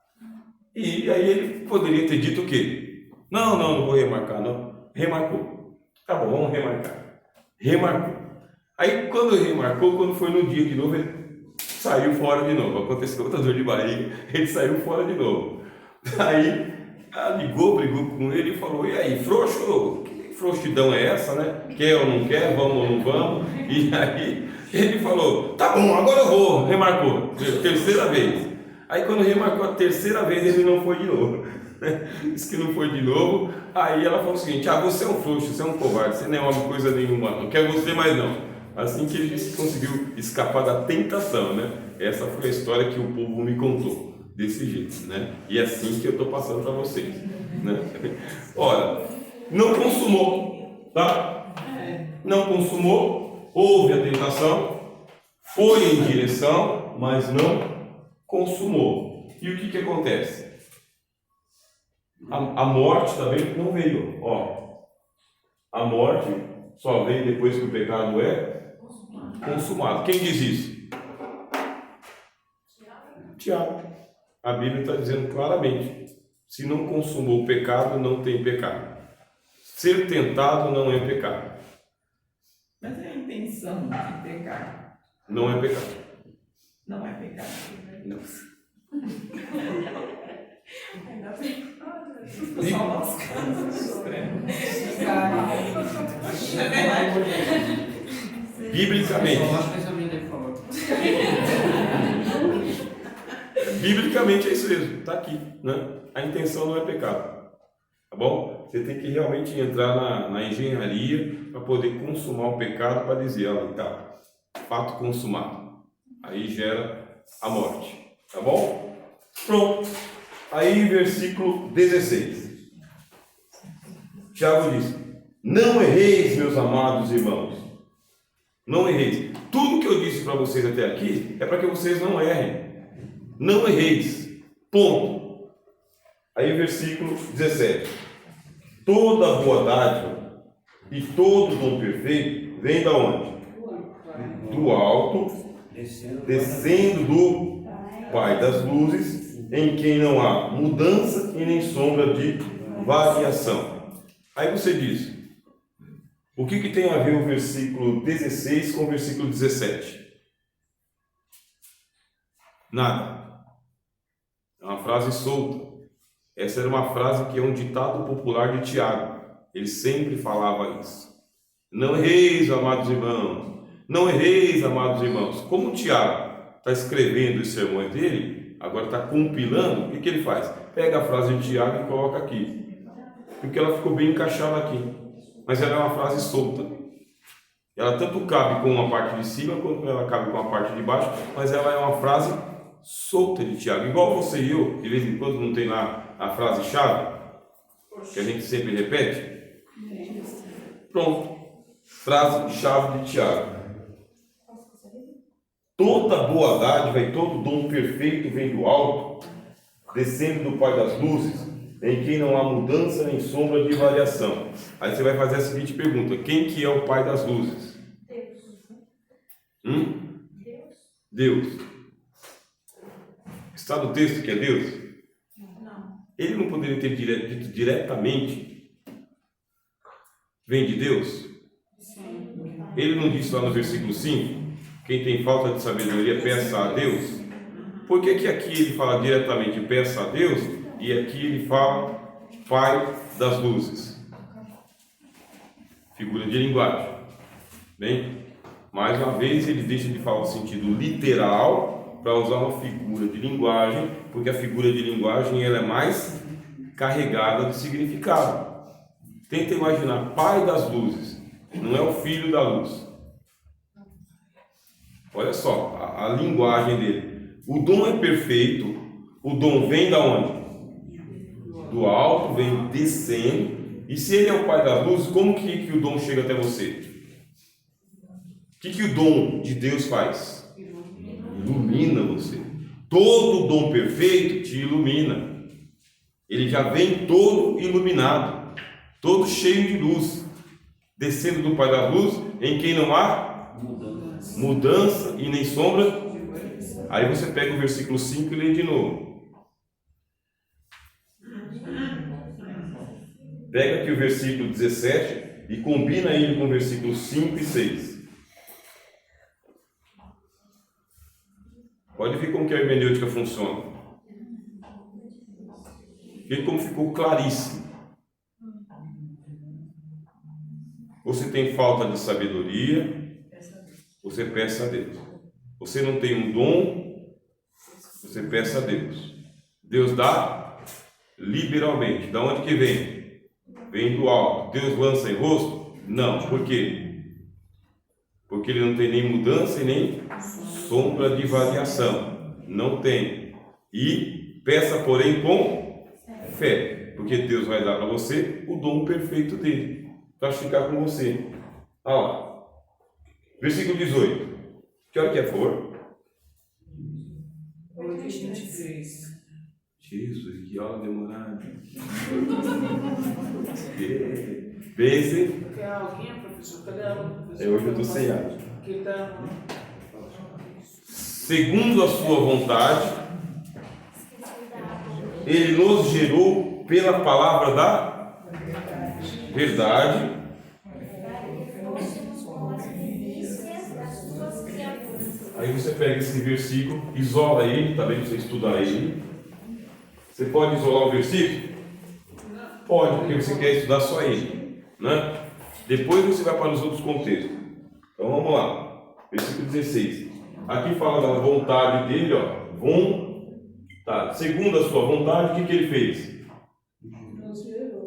E aí ele poderia ter dito o quê? Não vou remarcar, não. Remarcou. Tá bom, vamos remarcar. Remarcou. Aí quando remarcou, quando foi no dia de novo, ele saiu fora de novo. Aconteceu outra dor de barriga, ele saiu fora de novo. Aí ela ligou, brigou com ele e falou, e aí, frouxo? Que frouxidão é essa, né? Quer ou não quer, vamos ou não vamos? E aí ele falou, tá bom, agora eu vou. Remarcou, terceira vez. Aí quando remarcou a terceira vez, ele não foi de novo. Disse que não foi de novo. Aí ela falou o seguinte, você é um frouxo, você é um covarde, você não é uma coisa nenhuma, não quer você mais não. Assim que ele conseguiu escapar da tentação, né? Essa foi a história que o povo me contou, desse jeito, né? E é assim que eu estou passando para vocês, né? Ora, não consumou, tá? Não consumou, houve a tentação, foi em direção, mas não consumou. E o que acontece? A morte também não veio, ó. A morte só vem depois que o pecado é consumado. Quem diz isso? Tiago. A Bíblia está dizendo claramente: se não consumou o pecado, não tem pecado. Ser tentado não é pecado. Mas é a intenção de pecar. Não é pecado. Não é pecado. Não. Ainda bem. Só nós casos Biblicamente. Eu acho que essa menina deve falar. Biblicamente é isso mesmo, está aqui, né? A intenção não é pecado, tá bom? Você tem que realmente entrar na engenharia para poder consumar o pecado, para dizer, olha, tá, fato consumado. Aí gera a morte, tá bom? Pronto. Aí versículo 16. Tiago diz, não erreis, meus amados irmãos. Não erreis. Tudo que eu disse para vocês até aqui é para que vocês não errem. Não erreis. Ponto. Aí versículo 17. Toda boa dádiva e todo dom perfeito vem da onde? Do alto, descendo do Pai das luzes, em quem não há mudança e nem sombra de variação. Aí você diz, o que tem a ver o versículo 16 com o versículo 17? Nada. É uma frase solta. Essa era uma frase que é um ditado popular de Tiago. Ele sempre falava isso. Não erreis, amados irmãos. Não erreis, amados irmãos. Como o Tiago está escrevendo os sermões dele, agora está compilando, o que ele faz? Pega a frase de Tiago e coloca aqui. Porque ela ficou bem encaixada aqui. Mas ela é uma frase solta. Ela tanto cabe com uma parte de cima, quanto ela cabe com a parte de baixo, mas ela é uma frase solta de Tiago. Igual você e eu, de vez em quando não tem lá a frase-chave, que a gente sempre repete. Pronto. Frase-chave de Tiago. Toda boa dádiva e todo dom perfeito vem do alto, descendo do Pai das luzes, em quem não há mudança nem sombra de variação. Aí você vai fazer a seguinte pergunta: quem que é o Pai das luzes? Deus. Está no texto que é Deus? Não. Ele não poderia ter dito diretamente: vem de Deus? Ele não disse lá no versículo 5: quem tem falta de sabedoria, peça a Deus? Por que aqui ele fala diretamente peça a Deus e aqui ele fala Pai das luzes? Figura de linguagem. Bem, mais uma vez ele deixa de falar o sentido literal para usar uma figura de linguagem, porque a figura de linguagem ela é mais carregada de significado. Tenta imaginar Pai das luzes, não é o Filho da luz. Olha só a linguagem dele. O dom é perfeito. O dom vem da onde? Do alto, vem descendo. E se ele é o Pai das luzes, como que o dom chega até você? O que o dom de Deus faz? Ilumina você. Todo dom perfeito te ilumina. Ele já vem todo iluminado, todo cheio de luz, descendo do Pai das luzes, em quem não há mudança e nem sombra. Aí você pega o versículo 5 e lê de novo. Pega aqui o versículo 17 e combina ele com o versículo 5 e 6. Pode ver como que a hermenêutica funciona. Vê como ficou claríssimo. Você tem falta de sabedoria, você peça a Deus. Você não tem um dom, você peça a Deus. Deus dá liberalmente. Da onde que vem? Vem do alto. Deus lança em rosto? Não. Por quê? Porque ele não tem nem mudança e nem sombra de variação. Não tem. E peça, porém, com fé. Porque Deus vai dar para você o dom perfeito dele, para ficar com você. Olha lá. Versículo 18. Que hora que é, por favor? 8:23. Jesus, que hora demorada. Beze. Quer alguém, professor? Cadê ela, professor? Hoje eu estou sem água. Que tá... Segundo a sua vontade, ele nos gerou pela palavra da verdade. Aí você pega esse versículo, isola ele, tá bem? Você estudar ele. Você pode isolar o versículo? Pode, porque você quer estudar só ele, né? Depois você vai para os outros contextos. Então vamos lá, versículo 16. Aqui fala da vontade dele, ó. Vontade. Segundo a sua vontade, o que ele fez?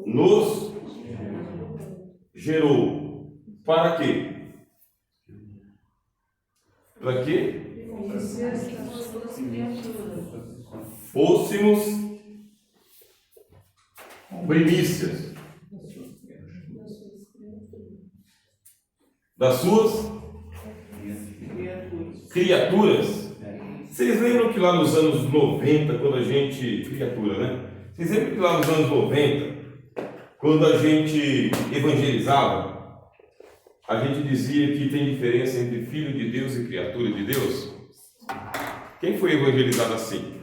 Nos gerou. Para quê? Para quê? Fôssemos primícias das suas criaturas. Vocês lembram que lá nos anos 90, quando a gente... Criatura, né? Vocês lembram que lá nos anos 90, quando a gente evangelizava, a gente dizia que tem diferença entre filho de Deus e criatura de Deus? Quem foi evangelizado assim?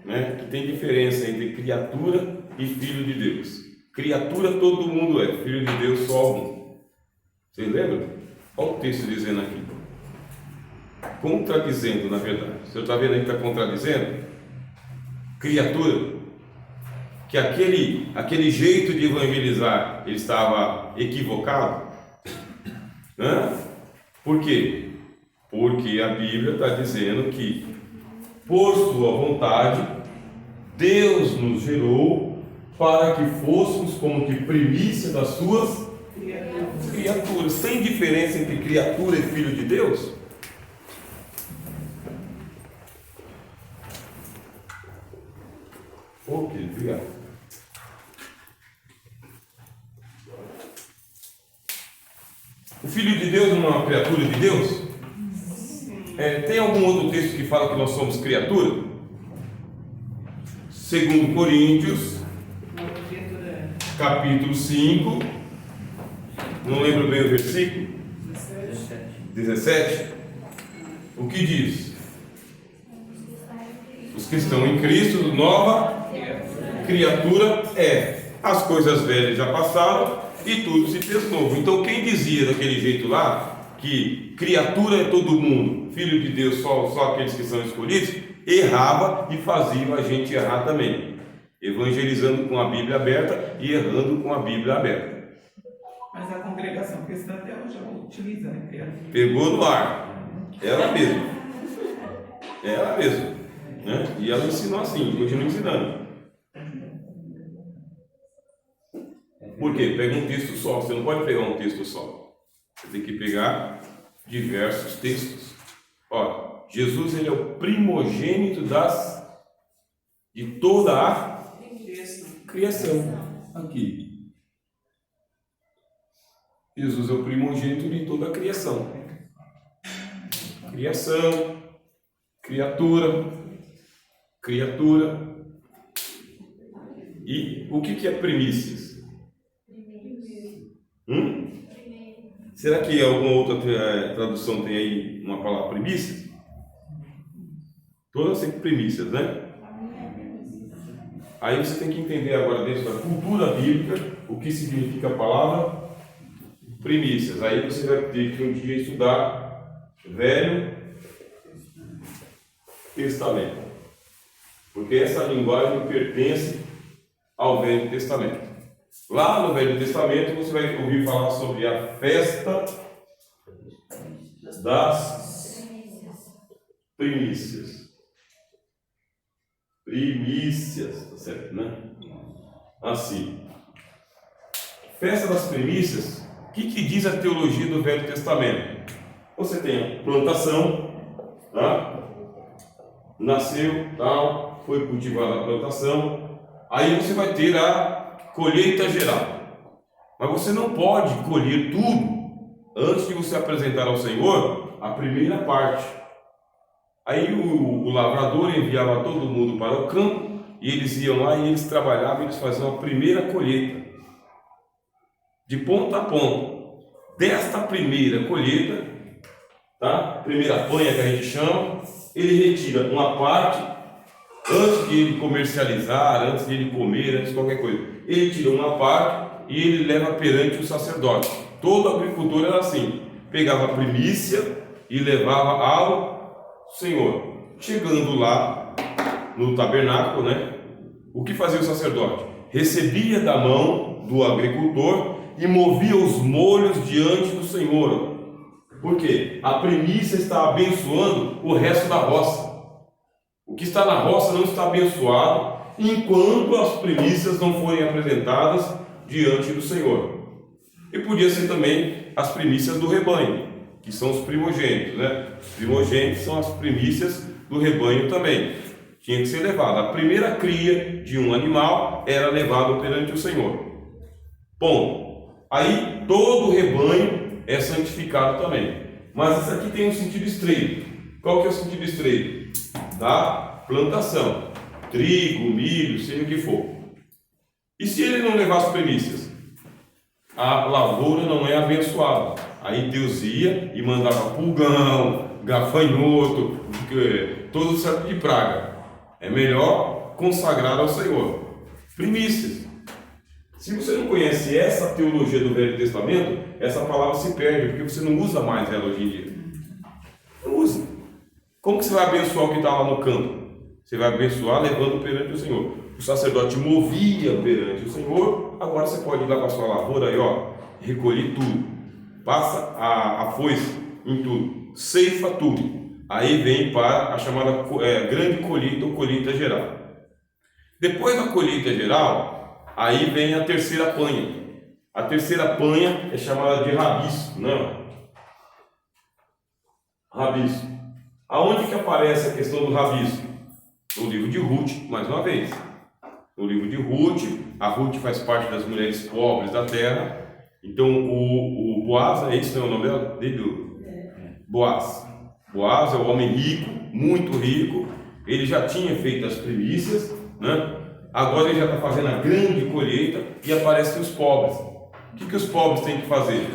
Né? Que tem diferença entre criatura e filho de Deus. Criatura todo mundo é, filho de Deus só um. Vocês lembram? Olha o texto dizendo aqui. Contradizendo, na verdade. Você está vendo aí que está contradizendo? criatura, que aquele jeito de evangelizar ele estava equivocado. Por quê? Porque a Bíblia está dizendo que, por sua vontade, Deus nos gerou para que fôssemos como que primícia das suas criaturas. Tem diferença entre criatura e filho de Deus? Ok, obrigado. O filho de Deus não é uma criatura de Deus? Tem algum outro texto que fala que nós somos criatura? 2 Coríntios, capítulo 5, não lembro bem o versículo, 17. O que diz? Os que estão em Cristo, nova criatura é. As coisas velhas já passaram e tudo se fez novo. Então quem dizia daquele jeito lá, que criatura é todo mundo, filho de Deus só aqueles que são escolhidos, errava e fazia a gente errar também, evangelizando com a Bíblia aberta e errando com a Bíblia aberta. Mas a congregação cristã até hoje utiliza, né, criatura? Pegou no ar, ela mesma, né? E ela ensinou assim, continua ensinando. Por quê? Pega um texto só, você não pode pegar um texto só, você tem que pegar diversos textos. Olha, Jesus ele é o primogênito de toda a criação. Aqui. Jesus é o primogênito de toda a criação. Criação, criatura. E o que é primícias? Será que alguma outra tradução tem aí uma palavra primícias? Todas sempre primícias, né? Aí você tem que entender agora, dentro da cultura bíblica, o que significa a palavra primícias. Aí você vai ter que um dia estudar Velho Testamento, porque essa linguagem pertence ao Velho Testamento. Lá no Velho Testamento você vai ouvir falar sobre a festa das primícias. Primícias, tá certo, né? Assim. Festa das primícias, o que diz a teologia do Velho Testamento? Você tem a plantação, tá? Nasceu, tal, foi cultivada a plantação, aí você vai ter a colheita geral. Mas você não pode colher tudo antes de você apresentar ao Senhor a primeira parte. Aí o lavrador enviava todo mundo para o campo e eles iam lá e eles trabalhavam, eles faziam a primeira colheita, de ponta a ponta. Desta primeira colheita, tá? Primeira panha que a gente chama, ele retira uma parte antes de ele comercializar, antes de ele comer, antes de qualquer coisa. Ele tira uma parte e ele leva perante o sacerdote. Todo agricultor era assim, pegava a primícia e levava ao Senhor. Chegando lá no tabernáculo, né? O que fazia o sacerdote? Recebia da mão do agricultor e movia os molhos diante do Senhor. Por quê? A primícia está abençoando o resto da roça. O que está na roça não está abençoado enquanto as primícias não forem apresentadas diante do Senhor. E podia ser também as primícias do rebanho, que são os primogênitos, né? Os primogênitos são as primícias do rebanho também. Tinha que ser levado. A primeira cria de um animal era levado perante o Senhor. Bom, aí todo o rebanho é santificado também. Mas isso aqui tem um sentido estreito. Qual que é o sentido estreito? Da plantação. Trigo, milho, seja o que for. E se ele não levar as primícias? A lavoura não é abençoada. Aí Deus ia e mandava pulgão, gafanhoto, todo certo de praga. É melhor consagrar ao Senhor. Primícias. Se você não conhece essa teologia do Velho Testamento, essa palavra se perde, porque você não usa mais ela hoje em dia. Não usa. Como que você vai abençoar o que está lá no campo? Você vai abençoar levando perante o Senhor. O sacerdote movia perante o Senhor, agora você pode ir lá com a sua lavoura aí, ó, recolher tudo. Passa a foice em tudo, ceifa tudo. Aí vem para a chamada grande colheita ou colheita geral. Depois da colheita geral, aí vem a terceira panha. A terceira panha é chamada de rabisco, não? Rabisco. Aonde que aparece a questão do rabisco? No livro de Ruth, mais uma vez. No livro de Ruth, a Ruth faz parte das mulheres pobres da terra. Então o Boaz, esse não é o nome dele? Boaz. Boaz é o homem rico, muito rico. Ele já tinha feito as primícias, né? Agora ele já está fazendo a grande colheita e aparecem os pobres. O que os pobres têm que fazer?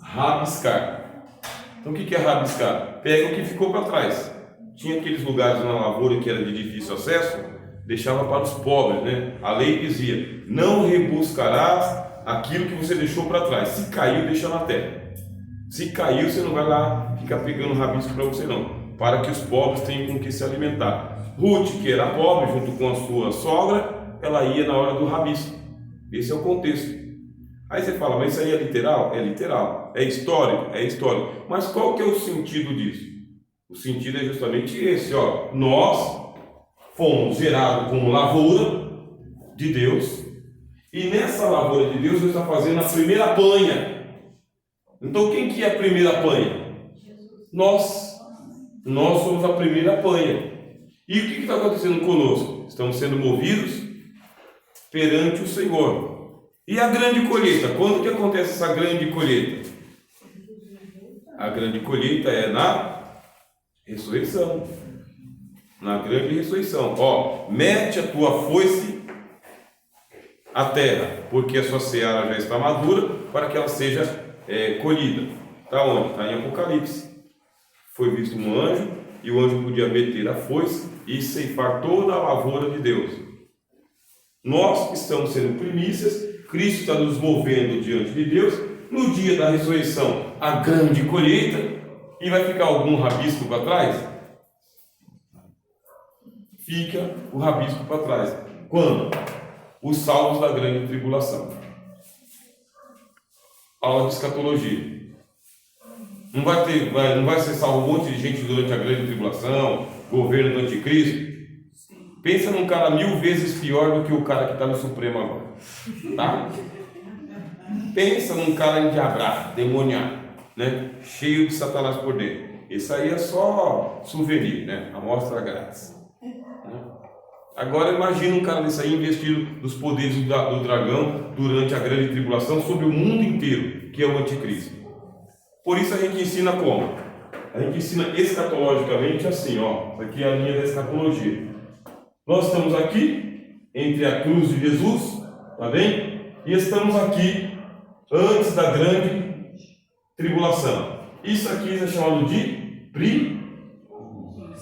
Rabiscar. Então o que é rabiscar? Pega o que ficou para trás. Tinha aqueles lugares na lavoura que era de difícil acesso, deixava para os pobres, né? A lei dizia: não rebuscarás aquilo que você deixou para trás. Se caiu, deixa na terra. Se caiu, você não vai lá ficar pegando rabisco para você não, para que os pobres tenham com que se alimentar. Ruth, que era pobre, junto com a sua sogra, ela ia na hora do rabisco. Esse é o contexto. Aí você fala, mas isso aí é literal? É literal. É histórico? É histórico. Mas qual que é o sentido disso? O sentido é justamente esse, ó. Nós fomos gerados como lavoura de Deus, e nessa lavoura de Deus Deus está fazendo a primeira panha. Então quem que é a primeira panha? Nós somos a primeira panha. E o que está acontecendo conosco? Estamos sendo movidos perante o Senhor. E a grande colheita? Quando que acontece essa grande colheita? A grande colheita é na ressurreição. Na grande ressurreição. Ó, mete a tua foice à terra, porque a sua seara já está madura, para que ela seja colhida. Está onde? Está em Apocalipse. Foi visto um anjo, e o anjo podia meter a foice e ceifar toda a lavoura de Deus. Nós estamos sendo primícias, Cristo está nos movendo diante de Deus. No dia da ressurreição, a grande colheita, e vai ficar algum rabisco para trás? Fica o rabisco para trás. Quando? Os salvos da grande tribulação. Aula de escatologia. Não vai ser salvo um monte de gente durante a grande tribulação, governo do anticristo. Pensa num cara 1000 vezes pior do que o cara que está no Supremo agora. Tá? Pensa num cara endiabrado, demoniado, né? Cheio de Satanás por dentro. Esse aí é só souvenir, né? Amostra grátis. Agora imagina um cara desse aí investido nos poderes do dragão durante a grande tribulação sobre o mundo inteiro, que é o anticristo. Por isso a gente ensina como? A gente ensina escatologicamente assim, ó. Isso aqui é a linha da escatologia. Nós estamos aqui entre a cruz de Jesus, tá bem? E estamos aqui antes da grande tribulação. Isso aqui é chamado de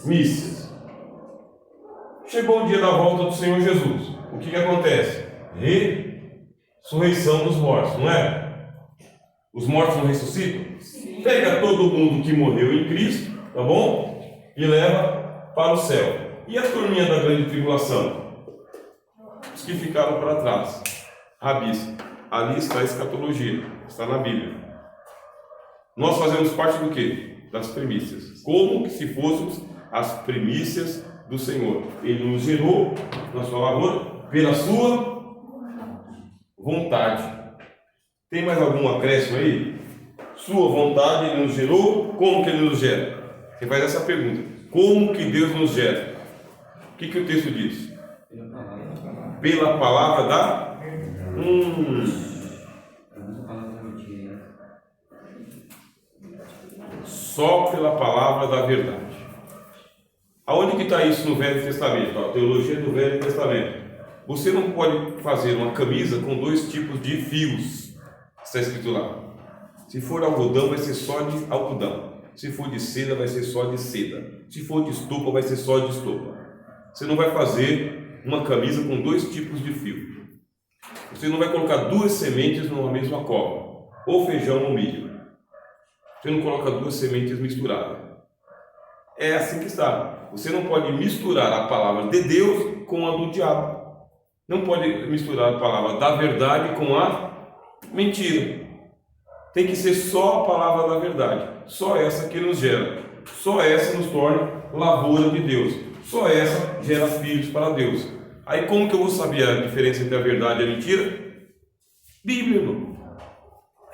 primícias. Chegou o dia da volta do Senhor Jesus. O que acontece? Ressurreição dos mortos, não é? Os mortos não ressuscitam? Sim. Pega todo mundo que morreu em Cristo, tá bom? E leva para o céu. E a turminha da grande tribulação? Os que ficaram para trás. Rabisco. Ali está a escatologia. Está na Bíblia. Nós fazemos parte do quê? Das primícias. Como que se fôssemos as primícias do Senhor. Ele nos gerou na sua lavoura pela sua vontade. Tem mais algum acréscimo aí? Sua vontade, Ele nos gerou. Como que Ele nos gera? Você faz essa pergunta. Como que Deus nos gera? O que o texto diz? Pela palavra da... Só pela palavra da verdade. Aonde que está isso no Velho Testamento? A teologia do Velho Testamento. Você não pode fazer uma camisa com 2 tipos de fios. Está escrito lá. Se for algodão, vai ser só de algodão. Se for de seda, vai ser só de seda. Se for de estopa, vai ser só de estopa. Você não vai fazer uma camisa com 2 tipos de fio. Você não vai colocar 2 sementes numa mesma cova. Ou feijão ou milho. Você não coloca 2 sementes misturadas. É assim que está. Você não pode misturar a palavra de Deus com a do diabo. Não pode misturar a palavra da verdade com a mentira. Tem que ser só a palavra da verdade. Só essa que nos gera. Só essa nos torna lavoura de Deus. Só essa gera filhos para Deus. Aí como que eu vou saber a diferença entre a verdade e a mentira? Bíblia, irmão.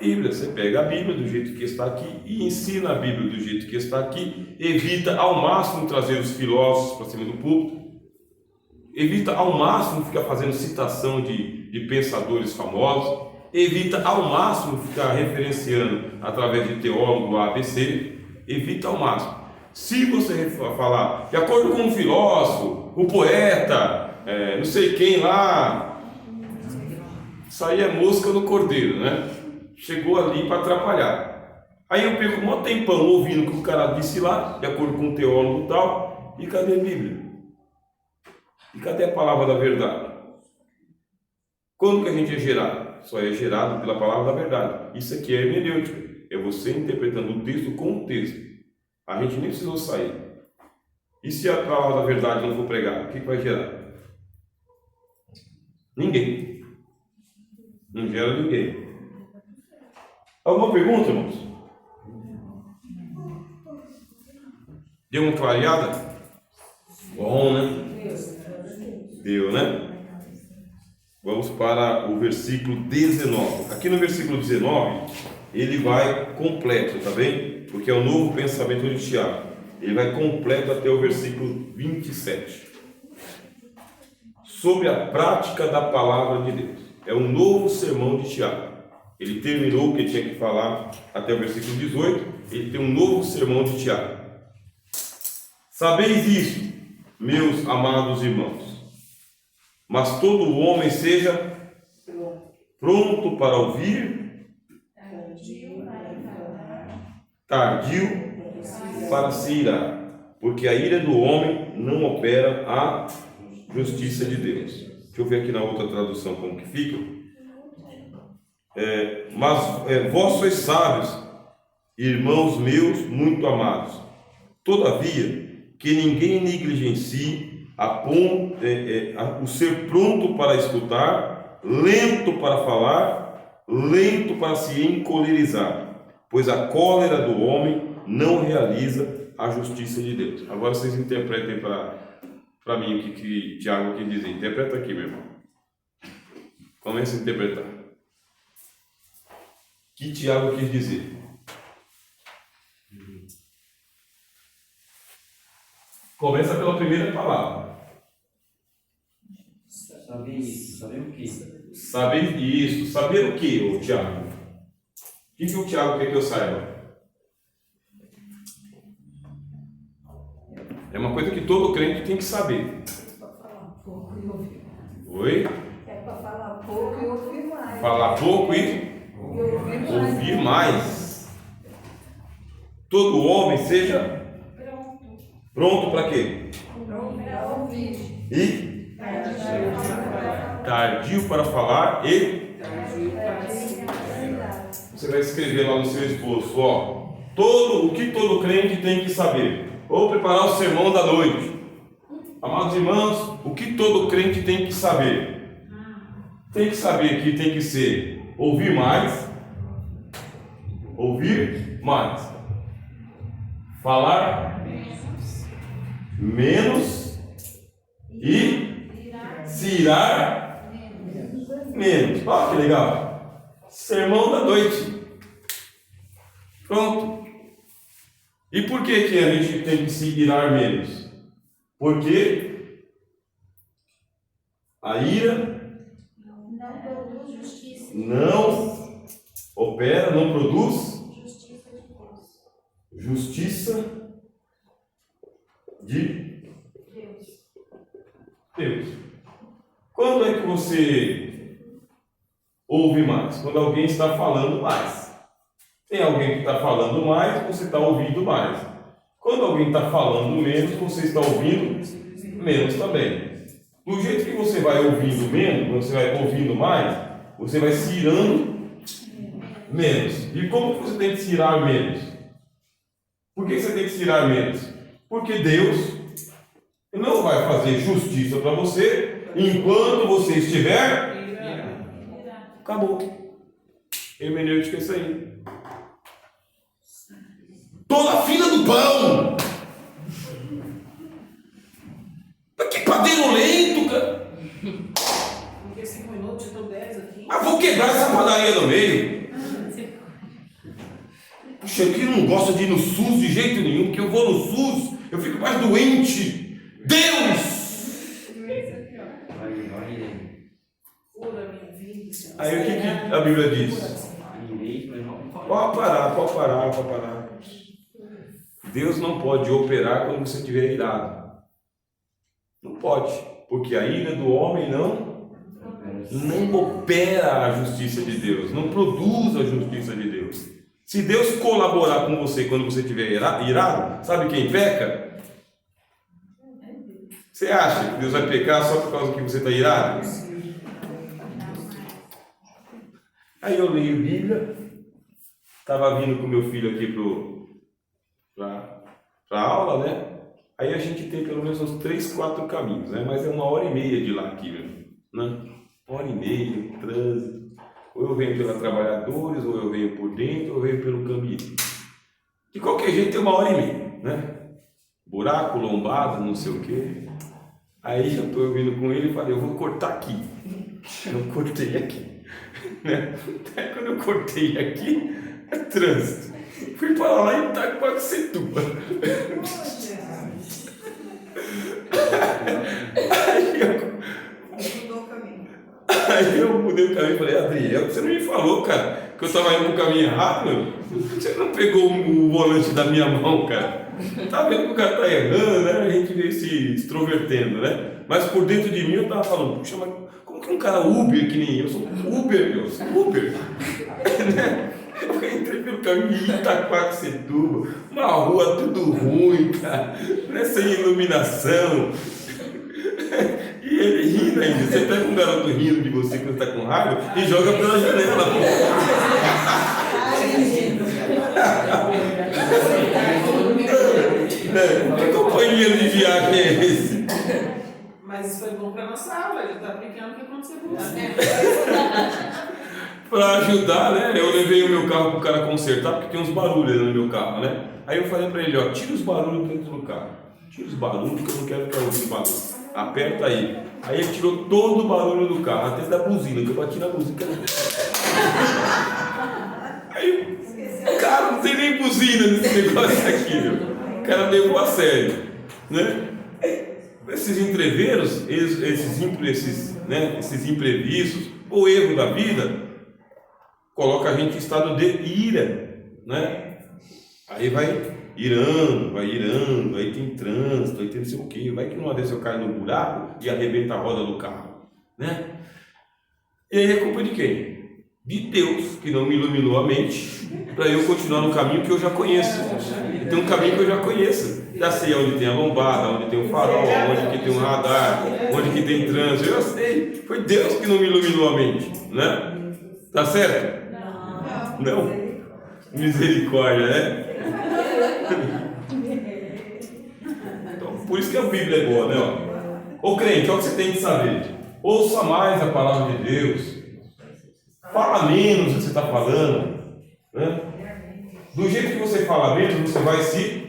Bíblia, você pega a Bíblia do jeito que está aqui e ensina a Bíblia do jeito que está aqui. Evita ao máximo trazer os filósofos para cima do púlpito. Evita ao máximo ficar fazendo citação de pensadores famosos. Evita ao máximo ficar referenciando através de teólogo ABC. Evita ao máximo. Se você falar de acordo com um filósofo, o poeta, não sei quem lá, isso aí é mosca no cordeiro, né? Chegou ali para atrapalhar. Aí eu perco um maior tempão ouvindo o que o cara disse lá, de acordo com o teólogo e tal, e cadê a Bíblia? E cadê a palavra da verdade? Quando que a gente é gerado? Só é gerado pela palavra da verdade. Isso aqui é hermenêutica, é você interpretando o texto com o texto. A gente nem precisou sair. E se a palavra da verdade não for pregada, o que vai gerar? Ninguém. Não gera ninguém. Alguma pergunta, irmãos? Deu uma clareada? Bom, né? Deu, né? Vamos para o versículo 19. Aqui no versículo 19, ele vai completo, tá bem? Porque é o novo pensamento de Tiago. Ele vai completo até o versículo 27. Sobre a prática da palavra de Deus. É um novo sermão de Tiago. Ele terminou o que tinha que falar até o versículo 18. Ele tem um novo sermão de Tiago. Sabeis isto, meus amados irmãos. Mas todo homem seja pronto para ouvir, tardio para se irar, porque a ira do homem não opera a justiça de Deus. Deixa eu ver aqui na outra tradução como que fica. Vós sois sábios, irmãos meus muito amados. Todavia, que ninguém negligencie o ser pronto para escutar, lento para falar, lento para se encolerizar, pois a cólera do homem não realiza a justiça de Deus. Agora vocês interpretem para mim o que Tiago quer dizer. Interpreta aqui, meu irmão. Comece a interpretar. O que Tiago quis dizer? Começa pela primeira palavra. Saber isso, saber o quê? Saber isso. Saber o que, ô Tiago? O que o Tiago quer que eu saiba? É uma coisa que todo crente tem que saber. É para falar pouco e ouvir mais. Oi? É para falar pouco e ouvir mais. Falar pouco e ouvir mais. Todo homem seja pronto para quê? Para ouvir. E tardio para falar e você vai escrever lá no seu esboço, ó, o que todo crente tem que saber, ou preparar o sermão da noite. Amados irmãos, o que todo crente tem que saber? Tem que saber que tem que ser ouvir mais, falar menos e se irar menos. Olha que legal. Sermão da noite. Pronto. E por que a gente tem que se irar menos? Porque a ira Não produz justiça. não opera, não produz Justiça de Deus. justiça de Deus. Quando é que você ouve mais? Quando alguém está falando mais. Tem alguém que está falando mais, você está ouvindo mais. Quando alguém está falando menos, você está ouvindo menos também. Do jeito que você vai ouvindo menos, você vai ouvindo mais, você vai se irando menos. E como você tem que se irar menos? Por que você tem que se irar menos? Porque Deus não vai fazer justiça para você enquanto você estiver. Acabou. Hermenêutica é isso aí. Tô na fila do pão. Que padeiro lento, cara. Porque 5 minutos, eu tô 10 aqui. Ah, vou quebrar essa padaria no meio. Puxa, eu que não gosto de ir no SUS de jeito nenhum, porque eu vou no SUS, eu fico mais doente. Deus! Cura minha vida, Senhor. Aí o que a Bíblia diz? Pode parar. Deus não pode operar quando você estiver irado. Não pode, porque a ira do homem não opera a justiça de Deus, não produz a justiça de Deus. Se Deus colaborar com você quando você estiver irado, sabe quem peca? Você acha que Deus vai pecar só por causa que você está irado? Aí eu leio Bíblia, estava vindo com meu filho aqui para a aula, né? Aí a gente tem pelo menos uns 3, 4 caminhos, né? Mas é 1h30 de lá aqui, né? 1h30, trânsito. Ou eu venho pela Trabalhadores, ou eu venho por dentro, ou eu venho pelo caminho. De qualquer jeito tem 1h30, né? Buraco, lombada, não sei o quê. Aí eu estou vindo com ele e falei, eu vou cortar aqui. Eu cortei aqui. Né? Aí quando eu cortei aqui, é trânsito. Fui para lá em Itaquaquecetuba. Aí eu mudei o caminho e falei, Adriel, você não me falou, cara, que eu estava indo pro caminho errado, meu? Você não pegou o volante da minha mão, cara? Tá vendo que o cara tá errando, né? A gente veio se extrovertendo, né? Mas por dentro de mim eu tava falando, puxa, mas como que um cara Uber que nem eu? Eu sou Uber, eu sou Uber. Né? Eu entrei pelo caminho de Itaquaquecetuba, uma rua tudo ruim, cara, né? Sem iluminação. E ele rindo ainda. Você pega um garoto rindo de você quando está com raiva e joga pela janela. Que companheiro de viagem é esse? Mas isso foi bom para nossa aula, ele está aplicando o que aconteceu com você. Para ajudar, né? Eu levei o meu carro para o cara consertar, porque tem uns barulhos no meu carro, né? Aí eu falei para ele, ó, tira os barulhos dentro do carro. Tira os barulhos, porque eu não quero ficar ouvindo barulho. Aperta aí. Aí ele tirou todo o barulho do carro, até da buzina, que eu bati na buzina. Aí o cara não tem nem buzina nesse negócio aqui, meu. O cara levou a sério, né? Esses entreveros, esses imprevistos, o erro da vida, coloca a gente em estado de ira, né? Aí vai irando, aí tem trânsito, aí tem não sei o que, vai que numa vez eu caio no buraco e arrebenta a roda do carro, né? E aí é culpa de quem? De Deus, que não me iluminou a mente para eu continuar no caminho que eu já conheço. Tem um caminho que eu já conheço, já sei onde tem a lombada, onde tem o farol, onde que tem um radar, onde que tem trânsito, eu sei. Foi Deus que não me iluminou a mente, né? Tá certo? Não? Misericórdia, né? Então, por isso que a Bíblia é boa, né? Ô crente, olha o que você tem que saber. Ouça mais a palavra de Deus. Fala menos o que você está falando, né? Do jeito que você fala menos, você vai se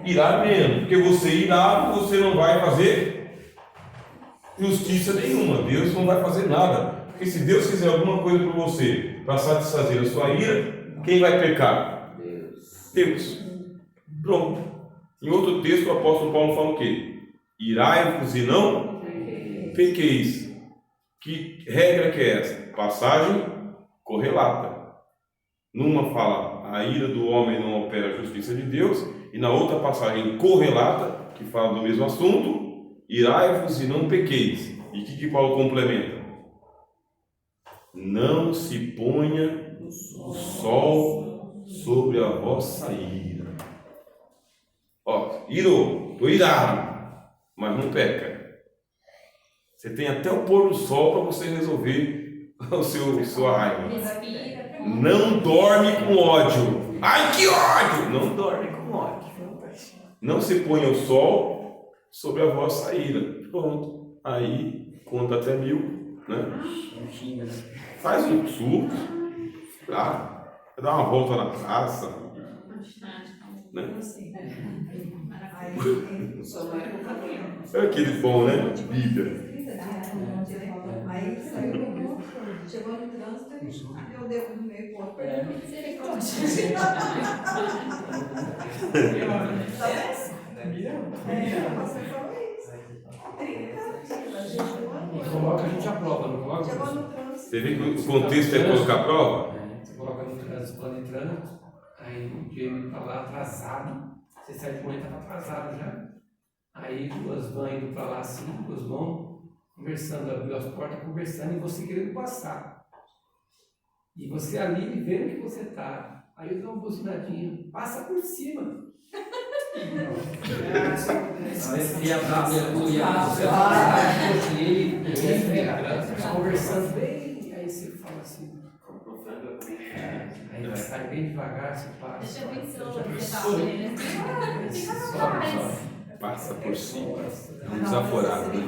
irar menos. Porque você irado, você não vai fazer justiça nenhuma. Deus não vai fazer nada. Porque se Deus fizer alguma coisa por você para satisfazer a sua ira, quem vai pecar? Deus. Pronto. Em outro texto, o apóstolo Paulo fala o quê? Irai-vos e não pequeis. Que regra que é essa? Passagem correlata. Numa fala, a ira do homem não opera a justiça de Deus, e na outra passagem correlata, que fala do mesmo assunto, irai-vos e não pequeis. E o que Paulo complementa? Não se ponha o sol sobre a vossa ira. Ó, irou, estou irado, mas não peca. Você tem até o pôr do sol para você resolver sua raiva. Não dorme com ódio. Ai, que ódio! Não dorme com ódio. não se ponha o sol sobre a vossa ira. Pronto. Aí, conta até 1000, né? Faz um surto, tá? Dá uma volta na praça, né? É aquele bom, né? Bíblia. Aí saiu, chegou no trânsito e deu o dedo no meio corpo. Você falou isso. Coloca, a gente aprova, não coloca? Chegou no trânsito. Você vê que o contexto é colocar a prova? Você coloca no trânsito, plano de trânsito, aí o Diego tá lá atrasado, você sai de manhã, estava atrasado já. Aí 2 vans indo para lá assim, 2 vão conversando, abriu as portas, conversando, e você querendo passar. E você ali vendo que você tá. Aí eu dou uma buzinadinha, passa por cima. Conversando bem, aí você fala assim. Aí vai sair bem devagar, você passa. Deixa eu ver se eu Sobe. Passa por cima. Um desaforado, né?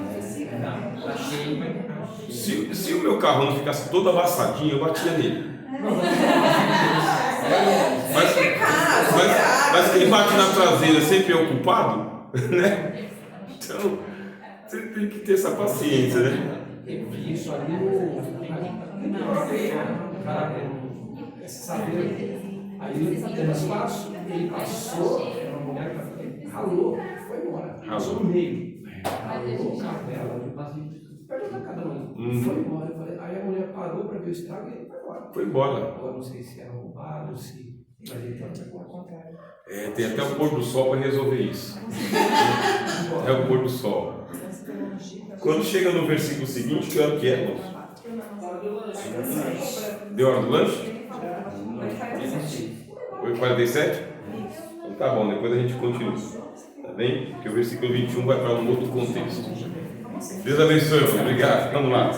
Se o meu carro não ficasse todo amassadinho, eu batia nele. Mas quem bate na traseira sempre é o culpado, né? Então, você tem que ter essa paciência, né? Eu vi isso ali no cara com saber. Aí no espaço, ele passou, era uma mulher que frente, ralou, foi embora. Passou no meio. Ralou o carro dela, perdeu na cada um. Foi embora. Aí a mulher parou para ver o estrago e ele foi embora. Foi embora. Agora não sei se é roubado, se. Mas ele está ao contrário. É, tem até o pôr do sol para resolver isso. É o pôr do sol. Quando chega no versículo seguinte, que hora que é, moço? Deu hora do lanche? 8h47? Então tá bom, depois a gente continua. Tá bem? Porque o versículo 21 vai para um outro contexto. Deus abençoe, obrigado. Vamos lá,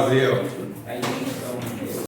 Adriel.